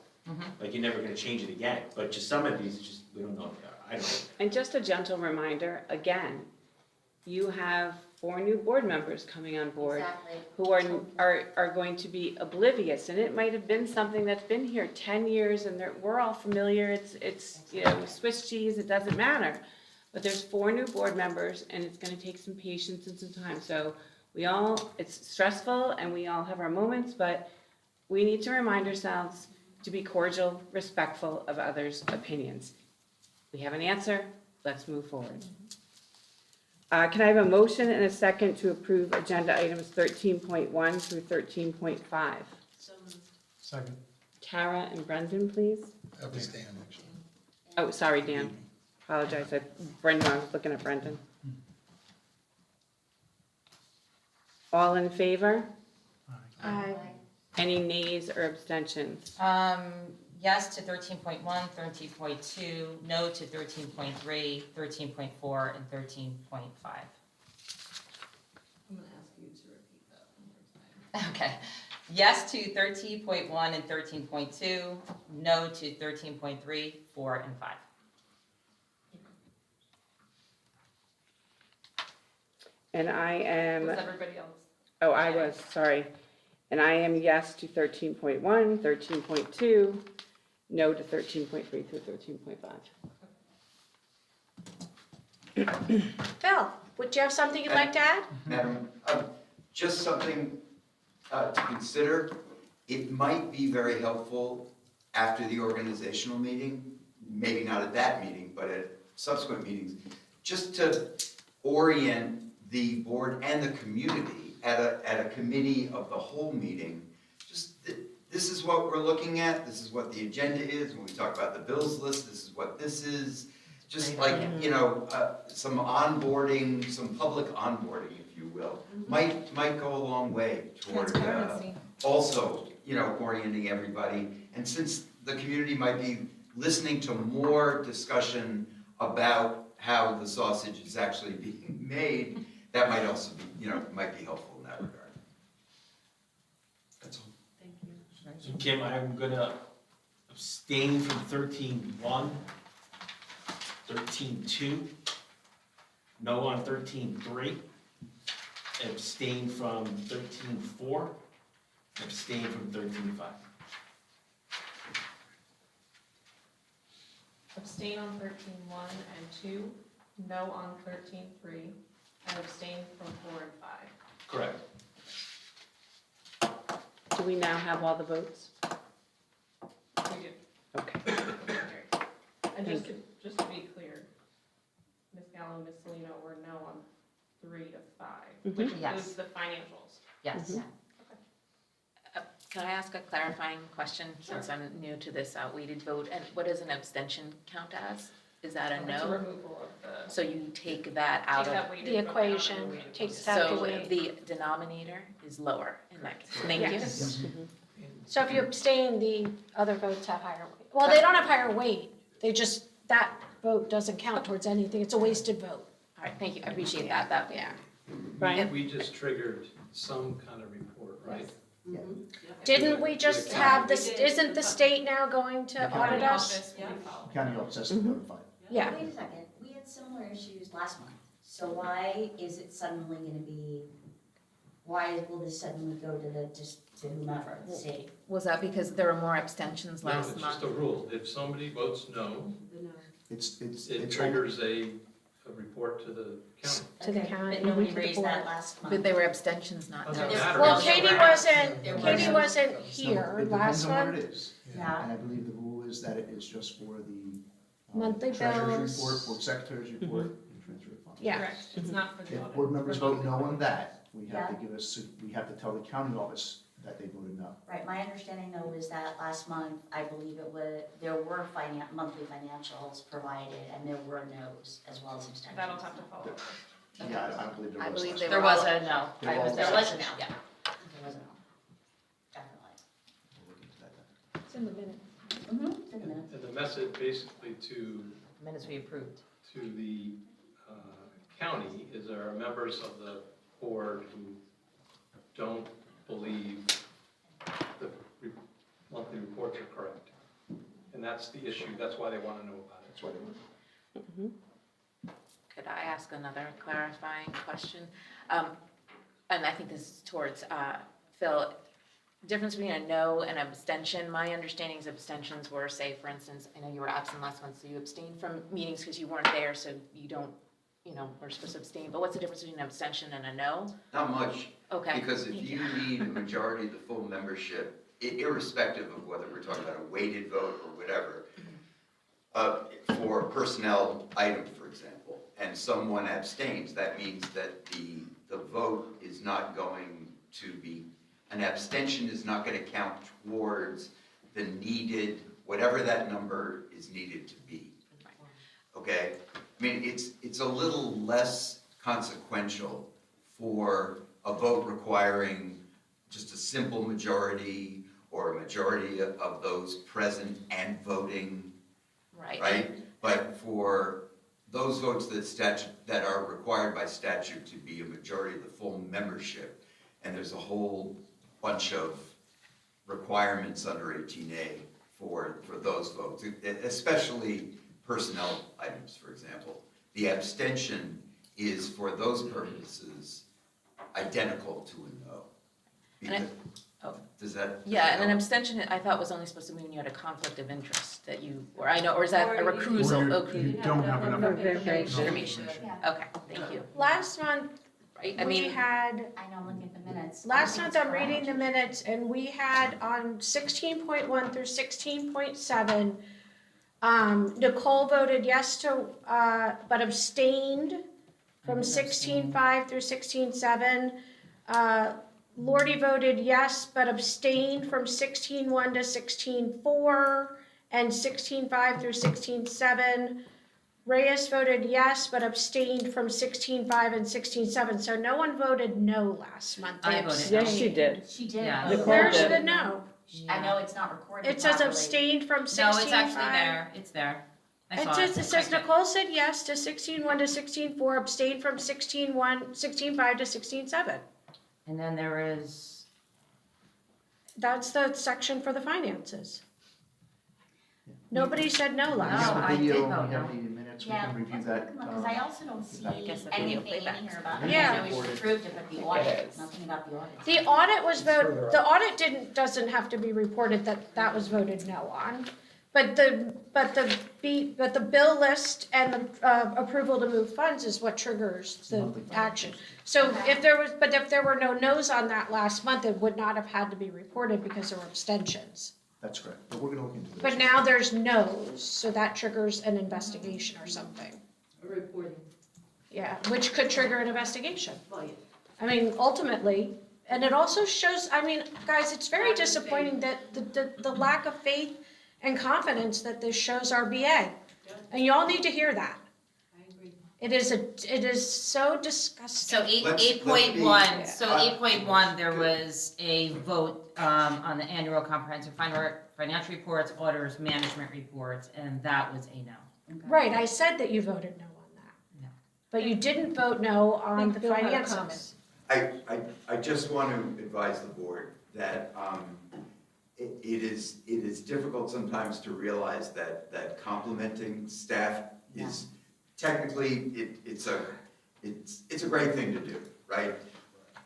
Like, you're never gonna change it again, but just some of these, just, we don't know, I don't know. And just a gentle reminder, again, you have 4 new board members coming on board Exactly. who are going to be oblivious, and it might have been something that's been here 10 years, and we're all familiar, it's Swiss cheese, it doesn't matter. But there's 4 new board members, and it's gonna take some patience and some time, so it's stressful, and we all have our moments, but we need to remind ourselves to be cordial, respectful of others' opinions. We have an answer, let's move forward. Can I have a motion and a second to approve agenda items 13.1 through 13.5? Second. Tara and Brendan, please. That was Dan, actually. Oh, sorry, Dan. Apologize, Brendan, I was looking at Brendan. All in favor? Aye. Any nays or abstentions? Yes to 13.1, 13.2, no to 13.3, 13.4, and 13.5. I'm gonna ask you to repeat that one more time. Okay. Yes to 13.1 and 13.2, no to 13.3, 4, and 5. And I am, Was everybody else? oh, I was, sorry. And I am yes to 13.1, 13.2, no to 13.3 through 13.5. Phil, would you have something you'd like to add? Madam, just something to consider. It might be very helpful after the organizational meeting, maybe not at that meeting, but at subsequent meetings, just to orient the board and the community at a committee of the whole meeting. This is what we're looking at, this is what the agenda is, when we talk about the bills list, this is what this is. Just like, some onboarding, some public onboarding, if you will, might go a long way toward also, orienting everybody. And since the community might be listening to more discussion about how the sausage is actually being made, that might also be, might be helpful in that regard. That's all. Thank you. So Kim, I'm gonna abstain from 13.1, 13.2, no on 13.3, abstain from 13.4, abstain from 13.5. Abstain on 13.1 and 2, no on 13.3, and abstain from 4 and 5. Correct. Do we now have all the votes? We do. Okay. And just to be clear, Ms. Gallo and Ms. Salino were no on 3 of 5, which Yes. includes the financials. Yes. Can I ask a clarifying question, since I'm new to this weighted vote, and what does an abstention count as? Is that a It's a no? removal of the. So you take that out Take of. that weighted The vote out of equation the weighted takes vote. out the So weight. the denominator is lower in that case. Thank you. Yes. So if you abstain, the other votes have higher weight. Well, they don't have higher weight, that vote doesn't count towards anything, it's a wasted vote. All right, thank you, I appreciate that, Yeah. Brian? We just triggered some kind of report, right? Didn't we just have this, isn't the state now going to audit us? Office will be following. county office has to notify. Yeah. Wait a second, we had similar issues last month, so why is it suddenly gonna be, why will this suddenly go to to whomever, the state? Was that because there were more abstentions No, last it's month? just a rule. If somebody votes no, It triggers a report to the county. To the Okay, county, but nobody to the raised board. that last month. But they were abstentions, not Doesn't no's. matter. Well, There Katie wasn't here It last depends on what month. it is. Yeah. And I believe the rule is that it is just for the Monthly treasurer's bills. report, board secretary's report, and transfer of funds. Yeah. Correct, it's not for the If audit. board members vote no on that, we have Yeah. to we have to tell the county office that they voted no. Right, my understanding though is that last month, I believe there were monthly financials provided and there were no's as well as abstentions. That'll have to follow. Yeah, I believe there was. I believe last they time. were There was all- a no. There was There a was a no. Yeah. There was a no. Definitely. We'll look into that then. It's in the minute. Mm-hmm, in the minutes. And the message basically to Minutes we approved. the county is there are members of the board who don't believe the monthly reports are correct. And that's the issue, that's why they want to know about it. That's why they were. Could I ask another clarifying question? And I think this is towards Phil. Difference between a no and abstention, my understanding is abstentions were, say, for instance, I know you were absent last month, so you abstained from meetings because you weren't there, so you don't, were supposed to abstain. But what's the difference between an abstention and a no? Not much. Okay. Because if you need a majority of the full membership, irrespective of whether we're talking about a weighted vote or whatever, for a personnel item, for example, and someone abstains, that means that the vote is not going to be, an abstention is not going to count towards the needed, whatever that number is needed to be. Okay? I mean, it's a little less consequential for a vote requiring just a simple majority or a majority of those present and voting, Right. right? But for those votes that are required by statute to be a majority of the full membership, and there's a whole bunch of requirements under 18A for those votes, especially personnel items, for example. The abstention is, for those purposes, identical to a no. And Because, does that? Yeah, and an abstention, I thought was only supposed to mean you had a conflict of interest that you, or is that a Or recusal? you- Okay. you don't have enough Information. Yeah. Okay, thank you. Last month, Right, I we mean, had, I know, I'm looking at the minutes. last I month think I'm it's reading the correct. minutes and we had on 16.1 through 16.7, Nicole voted yes to, but abstained from 16.5 through 16.7. Lordy voted yes, but abstained from 16.1 to 16.4 and 16.5 through 16.7. Reyes voted yes, but abstained from 16.5 and 16.7. So no one voted no last month. They I voted abstained. Yes, she did. She did. Yeah. vote. Nicole Where's did. the no? I know it's not recorded It says properly. abstained from 16.5. No, it's actually there, it's there. I saw It says Checked it. Nicole said yes to 16.1 to 16.4, abstained from 16.5 to 16.7. And then there is, That's the section for the finances. Nobody said no We last have month. the I did video, vote we have no. the minutes, we Yeah, can review let's that. look, because I also don't see I guess the video anything in playback. here about it. Yeah. I know we approved it, but the audit, nothing about the audit. The audit was further the up. audit doesn't have to be reported that was voted no on. But the bill list and the approval to move funds is what triggers the Monthly funds. action. So if there were no no's on that last month, it would not have had to be reported because there were abstentions. That's correct, but we're gonna look into this. But now there's no's, so that triggers an investigation or something. A reporting. Yeah, which could trigger an investigation. Well, yeah. I mean, ultimately, and it also shows, I mean, guys, it's very disappointing that the lack of faith and confidence that this shows our BA. And y'all need to hear that. I agree. It is so disgusting. so Let's 8.1, be- so 8.1, there was a vote on the annual comprehensive financial reports, auditors, management reports, and that was a no. Right, I said that you voted no on that. No. But you didn't vote no on the Bill had a finances. I just want to advise the board that it is difficult sometimes to realize that complimenting staff is technically, it's a great thing to do, right?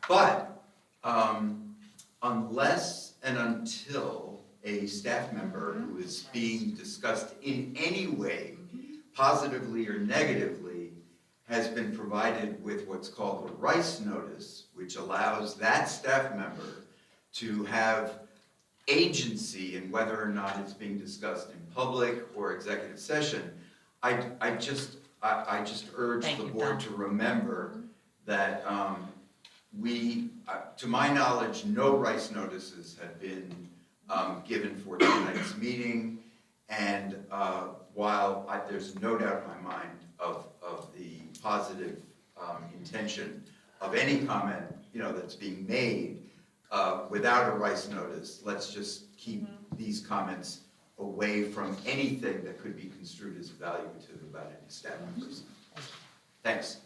But unless and until a staff member who is being discussed in any way positively or negatively, has been provided with what's called a rice notice, which allows that staff member to have agency in whether or not it's being discussed in public or executive session. I just urge Thank the you, board Ben. to remember that to my knowledge, no rice notices have been given for tonight's meeting. And while there's no doubt in my mind of the positive intention of any comment, that's being made, without a rice notice, let's just keep these comments away from anything that could be construed as evaluative about any staff members. Thanks.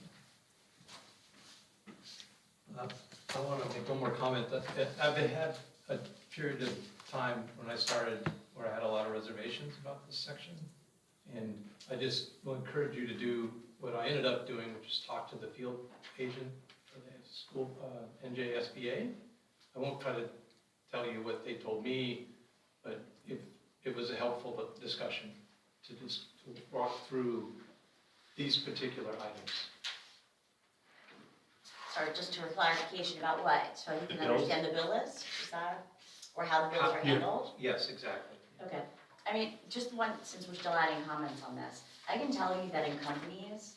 I want to make one more comment. I've had a period of time when I started where I had a lot of reservations about this section. And I just will encourage you to do what I ended up doing, which is talk to the field agent for the school, NJSBA. I won't try to tell you what they told me, but it was a helpful discussion to walk through these particular items. Sorry, just for clarification about what? So you The can bills? understand the bill list, is that, or how the bills are handled? Yes, exactly. Okay. I mean, just one, since we're still adding comments on this, I can tell you that in companies,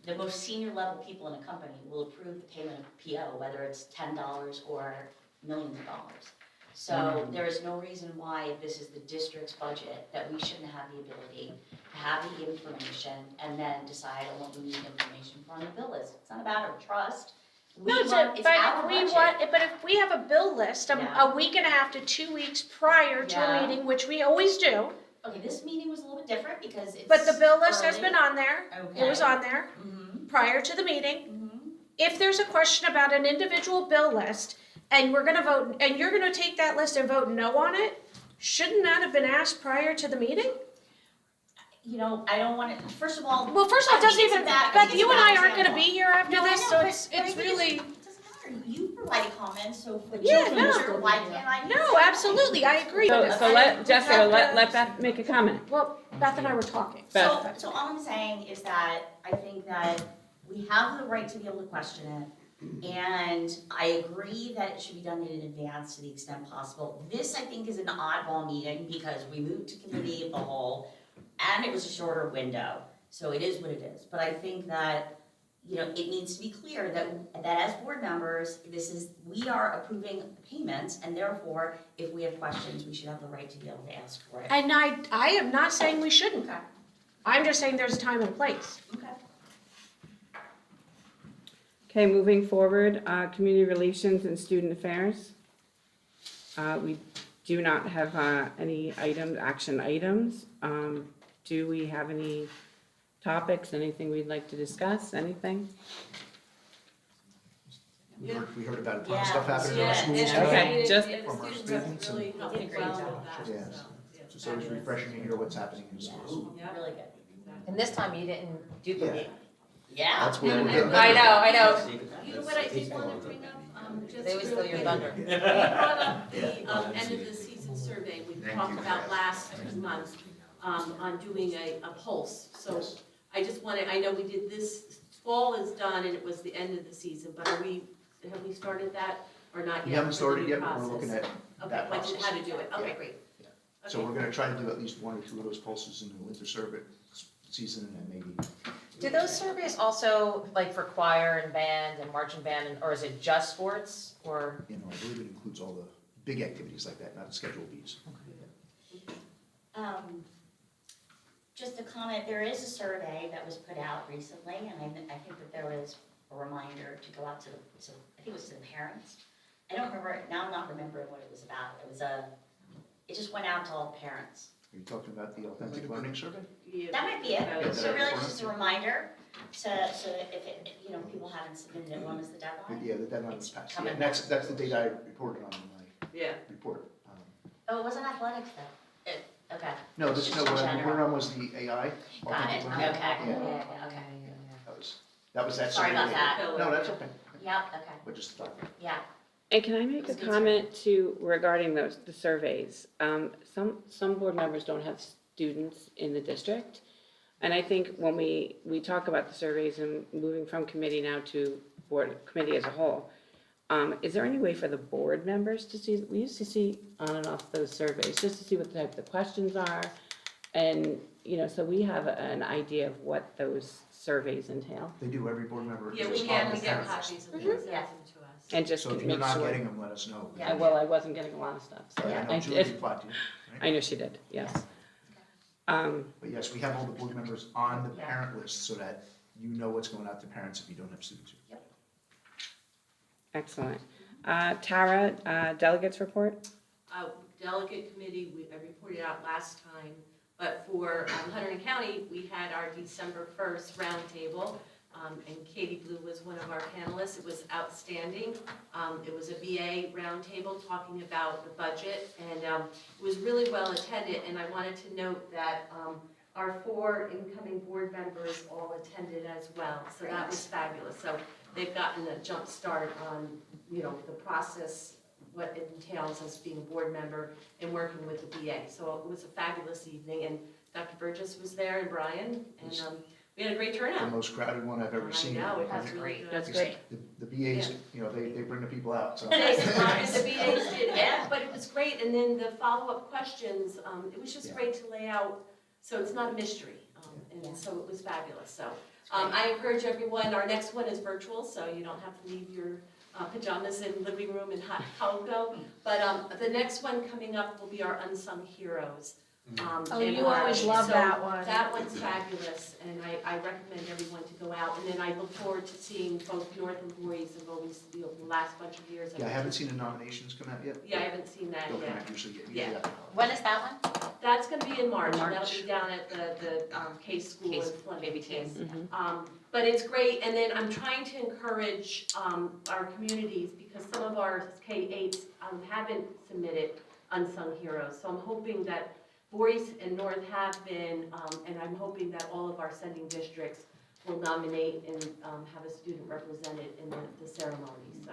the most senior level people in a company will approve the payment of PO, whether it's $10 or millions of dollars. So there is no reason why, if this is the district's budget, that we shouldn't have the ability to have the information and then decide on what we need information for on the bill list. It's not a matter of trust. No, but if we have a bill list, Yeah. a week and a half to 2 weeks prior to Yeah. a meeting, which we always do, Okay, this meeting was a little bit different because it's but the bill list has early. been on there. It was Okay. on there prior to the meeting. Mhm. If there's a question about an individual bill list, and we're gonna vote, and you're gonna take that list and vote no on it, shouldn't that have been asked prior to the meeting? You know, I don't want to, first of all. Well, first of all, it doesn't even, Beth, you and I aren't gonna be here after No, I this, know, so but- it's but I think really. It doesn't matter, you provided comments, so for Yeah, children, no. why can't I? No, absolutely, I agree. So, but so I- let, Jessica, we let have to- Beth make a comment. Well, Beth and I were talking. Beth. So all I'm saying is that I think that we have the right to be able to question it. And I agree that it should be done in advance to the extent possible. This, I think, is an oddball meeting because we moved to committee of the whole and it was a shorter window. So it is what it is. But I think that, it needs to be clear that as board members, we are approving payments, and therefore, if we have questions, we should have the right to be able to ask for it. And I am not saying we shouldn't. Okay. I'm just saying there's a time and place. Okay. Okay, moving forward, community relations and student affairs. We do not have any action items. Do we have any topics, anything we'd like to discuss, anything? We heard about a ton Yeah. of stuff happening in our Yeah, schools and tonight. Okay, just- and the From our students have students really and- did well with that, Yeah. so, yeah, It's always refreshing to hear what's happening in schools. Yeah. Really good. And this time you didn't duplicate. Yeah. That's where we're getting I better. know, I know. You know what I just want to bring up, just They always real steal your quick? thunder. We brought up the end of the season survey we Thank talked you. about last month, on doing a pulse. So I just wanted, I know we did this, fall is done and it was the end of the season, but have we started that or not yet? We haven't for the started new yet, but we're process? looking at Okay, that like process. how to do it, okay, Yeah. great. So Okay. we're gonna try to do at least 1 or 2 of those pulses in the winter survey season, and then maybe. Do those surveys also, like for choir and band and marching band, or is it just sports, or? I believe it includes all the big activities like that, not Schedule Bs. Just a comment, there is a survey that was put out recently, and I think that there was a reminder to go out to I think it was to the parents. I don't remember, now I'm not remembering what it was about. It just went out to all the parents. Are you talking about the authentic learning survey? That might be it. Yeah, So really, it's just a reminder so if it, people haven't submitted it, when is the deadline? Yeah, the deadline was passed. coming Yeah, that's the date I reported on in my report. Oh, it wasn't athletics though? Okay. No, It's this, just no, in what I'm general. reporting on was the AI. Got authentic it, learning. okay, Yeah, okay. that was that Sorry survey. about that. No, that's okay. Yep, okay, We're just talking. yeah. And can I make a comment too regarding the surveys? Some board members don't have students in the district. And I think when we talk about the surveys and moving from committee now to board, committee as a whole, is there any way for the board members to see, we used to see on and off those surveys, just to see what the type of questions are, and, you know, so we have an idea of what those surveys entail. They do, every board member Yeah, is we on the get parent list. copies of things, send them to us. And just So if you're make not sure. getting them, let us know. Well, I wasn't getting a lot of stuff, so Yeah, I I know Julie did. replied to you, I right? know she did, yes. But yes, we have all the board members on the parent list so that you know what's going out to parents if you don't have students here. Excellent. Tara, delegates report? Delegate committee, I reported out last time, but for Hunterdon County, we had our December 1st roundtable, and Katie Blue was one of our panelists. It was outstanding. It was a BA roundtable talking about the budget, and it was really well attended, and I wanted to note that our 4 incoming board members all attended as well, so that was fabulous. So they've gotten a jump start on, you know, the process, what it entails as being a board member and working with the BA. So it was a fabulous evening, and Dr. Burgess was there and Brian, and we had a great The turnout. most crowded one I've ever seen. I know, it was That's really great. good. That's good. The BAs, you know, they bring the people out, so. They, the BAs did, yeah, but it was great, and then the follow-up questions, it was just great to lay out, so it's not a mystery, and so it was fabulous, so. I encourage everyone, our next one is virtual, so you don't have to leave your pajamas in the living room and hot cocoa, but the next one coming up will be our unsung heroes. Oh, in you March. always love So that one. That one's fabulous, and I recommend everyone to go out, and then I look forward to seeing both North and Voorhees have always, you know, the last bunch of years. Yeah, I haven't seen the nominations come out yet. Yeah, I haven't seen that They'll come yet. out usually, Yeah. When is that one? That's gonna be in March, and March. that'll be down at the Case School in Case, Flemington. Mhm. But it's great, and then I'm trying to encourage our communities, because some of our K-8s haven't submitted unsung heroes, so I'm hoping that Voorhees and North have been, and I'm hoping that all of our sending districts will nominate and have a student represented in the ceremony,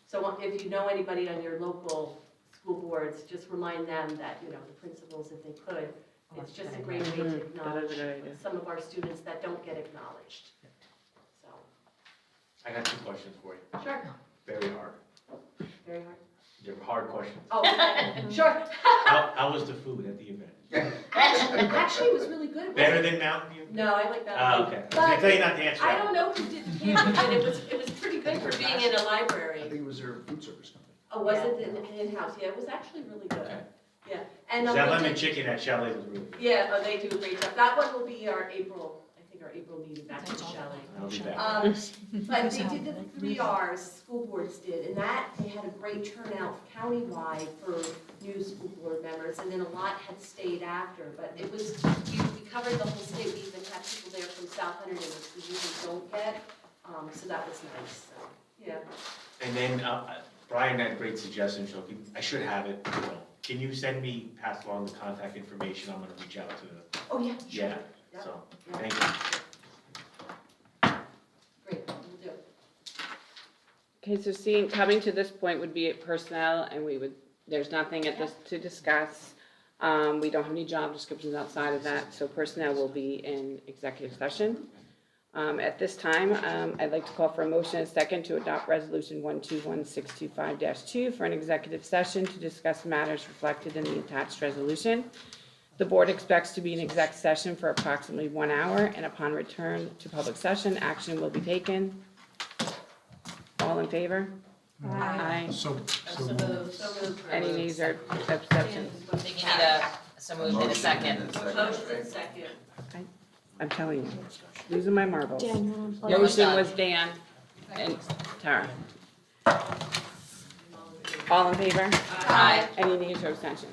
so if you know anybody on your local school boards, just remind them that, you know, the principals, if they could, it's just a great way to Mhm. That is acknowledge a good idea. some of our students that don't get acknowledged, so. I got 2 questions for you. Sure. Very hard. Very hard. They're hard questions. Oh, sure. How was the food at the event? Actually, it was really good. It Better wasn't- than Mountain View? No, I like that. Oh, okay. I was gonna tell you not to answer I that. don't know who did the candy, but it was pretty good for being in a I library. think it was their food service company. Oh, was it in-house? Yeah, it was actually really good. Okay. Yeah. And That they lemon did- chicken at Chalet was really good. Yeah, oh, they do a great job. That one will be our April meeting back in Shelley. I'll be back. But they did the 3 Rs, school boards did, and that, they had a great turnout countywide for new school board members, and then a lot had stayed after, but it was, we covered the whole state, we even had people there from South Hunterdon, which we usually don't get, so that was nice, so, yeah. And then Brian had a great suggestion, so I should have it. You know. Can you send me, pass along the contact information? I'm gonna reach out to the, Oh, yeah, sure. yeah, Yeah. so, Yeah. thank you. Great, we'll do. Okay, so coming to this point would be personnel, and there's nothing at this to discuss. We don't have any job descriptions outside of that, so personnel will be in executive session. At this time, I'd like to call for a motion and a second to adopt resolution 121625-2 for an executive session to discuss matters reflected in the attached resolution. The board expects to be in exec session for approximately 1 hour, and upon return to public session, action will be taken. All in favor? Aye. So So moved. Any nays or abstentions? I think you need so moved in a second. Motion and second. I'm telling you, losing my marbles. Daniel. Motion was Dan and Tara. All in favor? Aye. Any nays or abstentions?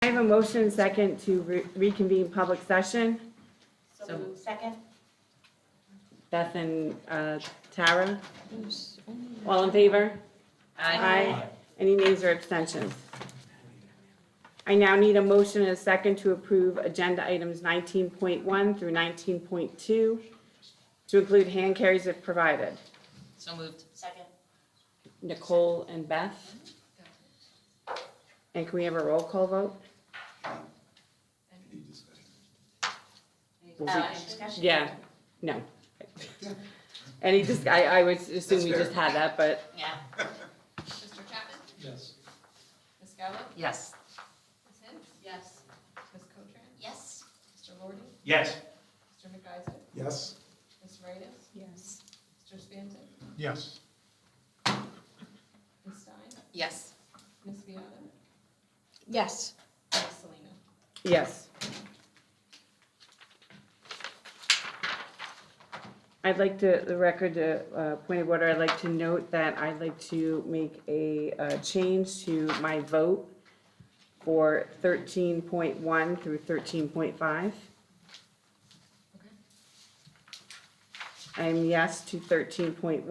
I have a motion and second to reconvene public session. So moved. Second? Beth and Tara. All in favor? Aye. Any nays or abstentions? I now need a motion and a second to approve agenda items 19.1 through 19.2 to include hand carries if provided. So moved. Second? Nicole and Beth. And can we have a roll call vote? Discussion? Yeah, no. I would assume we just had that, but Yeah. Mr. Chapman? Yes. Ms. Gallo? Yes. Ms. Hints? Yes. Ms. Cotran? Yes. Mr. Lordy? Yes. Mr. McIsaac? Yes? Ms. Reyes? Yes. Mr. Stanton? Yes. Ms. Stein? Yes. Ms. Viada? Yes. Ms. Selena? yes. I'd like to, the record, point of order, I'd like to note that I'd like to make a change to my vote for 13.1 through 13.5. I'm yes to 13.1,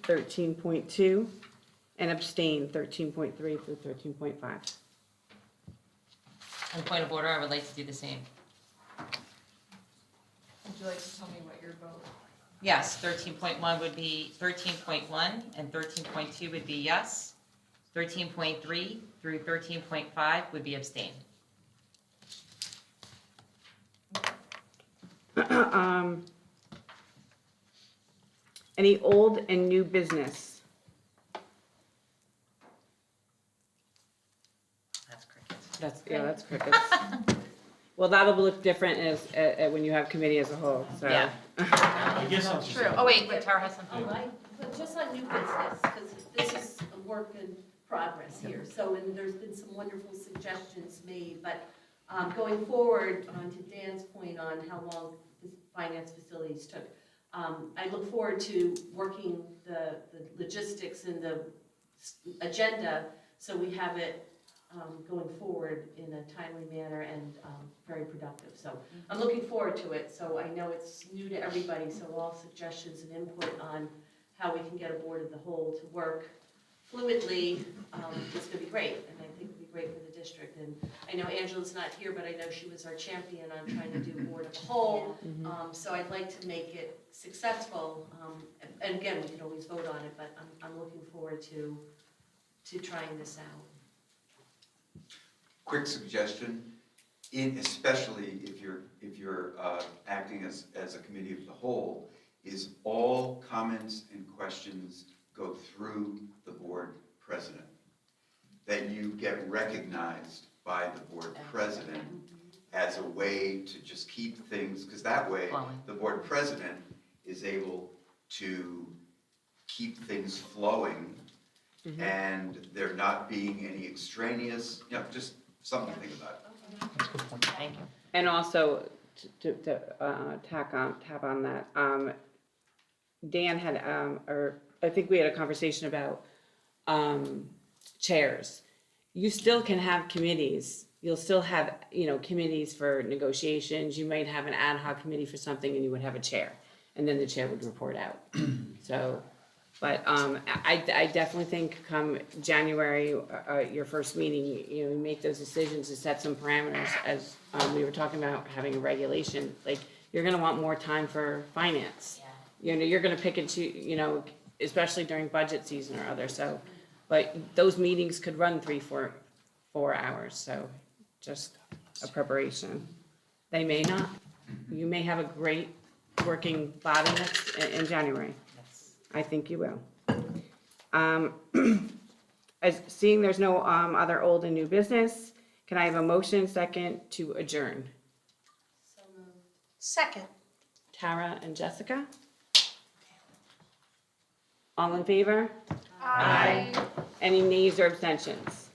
13.2, and abstain 13.3 through 13.5. On point of order, I would like to do the same. Would you like to tell me what your vote? Yes, 13.1 would be 13.1 and 13.2 would be yes. 13.3 through 13.5 would be abstain. Any old and new business? That's crickets. That's crickets. Well, that'll look different when you have committee as a whole, so. Yeah. I guess I'll just. True. Oh, wait, Tara has something. But just on new business, because this is a work in progress here, so, and there's been some wonderful suggestions made, but going forward, on to Dan's point on how long the finance facilities took, I look forward to working the logistics and the agenda, so we have it going forward in a timely manner and very productive. So I'm looking forward to it. So I know it's new to everybody, so all suggestions and input on how we can get a board of the whole to work fluidly is going to be great. And I think it'll be great for the district. And I know Angela's not here, but I know she was our champion on trying to do board of the whole. So I'd like to make it successful. And again, we can always vote on it, but I'm looking forward to trying this out. Quick suggestion, especially if you're acting as a committee of the whole, is all comments and questions go through the board president. That you get recognized by the board president as a way to just keep things, because that way the board president is able to keep things flowing and there not being any extraneous, just something to think about. Thank you. And also, to tap on that, Dan had, or I think we had a conversation about chairs. You still can have committees. You'll still have, committees for negotiations. You might have an ad hoc committee for something and you would have a chair. And then the chair would report out. So, but I definitely think come January, your first meeting, you make those decisions to set some parameters. As we were talking about having a regulation, like you're going to want more time for finance. You're going to pick and choose, especially during budget season or other. So, but those meetings could run 3-4 hours. So, just a preparation. They may not. You may have a great working body in January. I think you will. As seeing there's no other old and new business, can I have a motion second to adjourn? So moved. Second. Tara and Jessica? All in favor? Aye. Any nays or abstentions?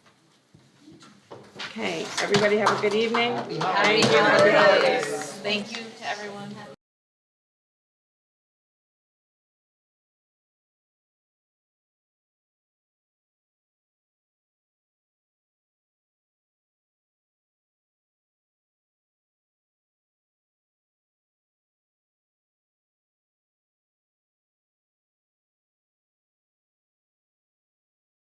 Okay, everybody have a good evening. Happy holidays. Thank you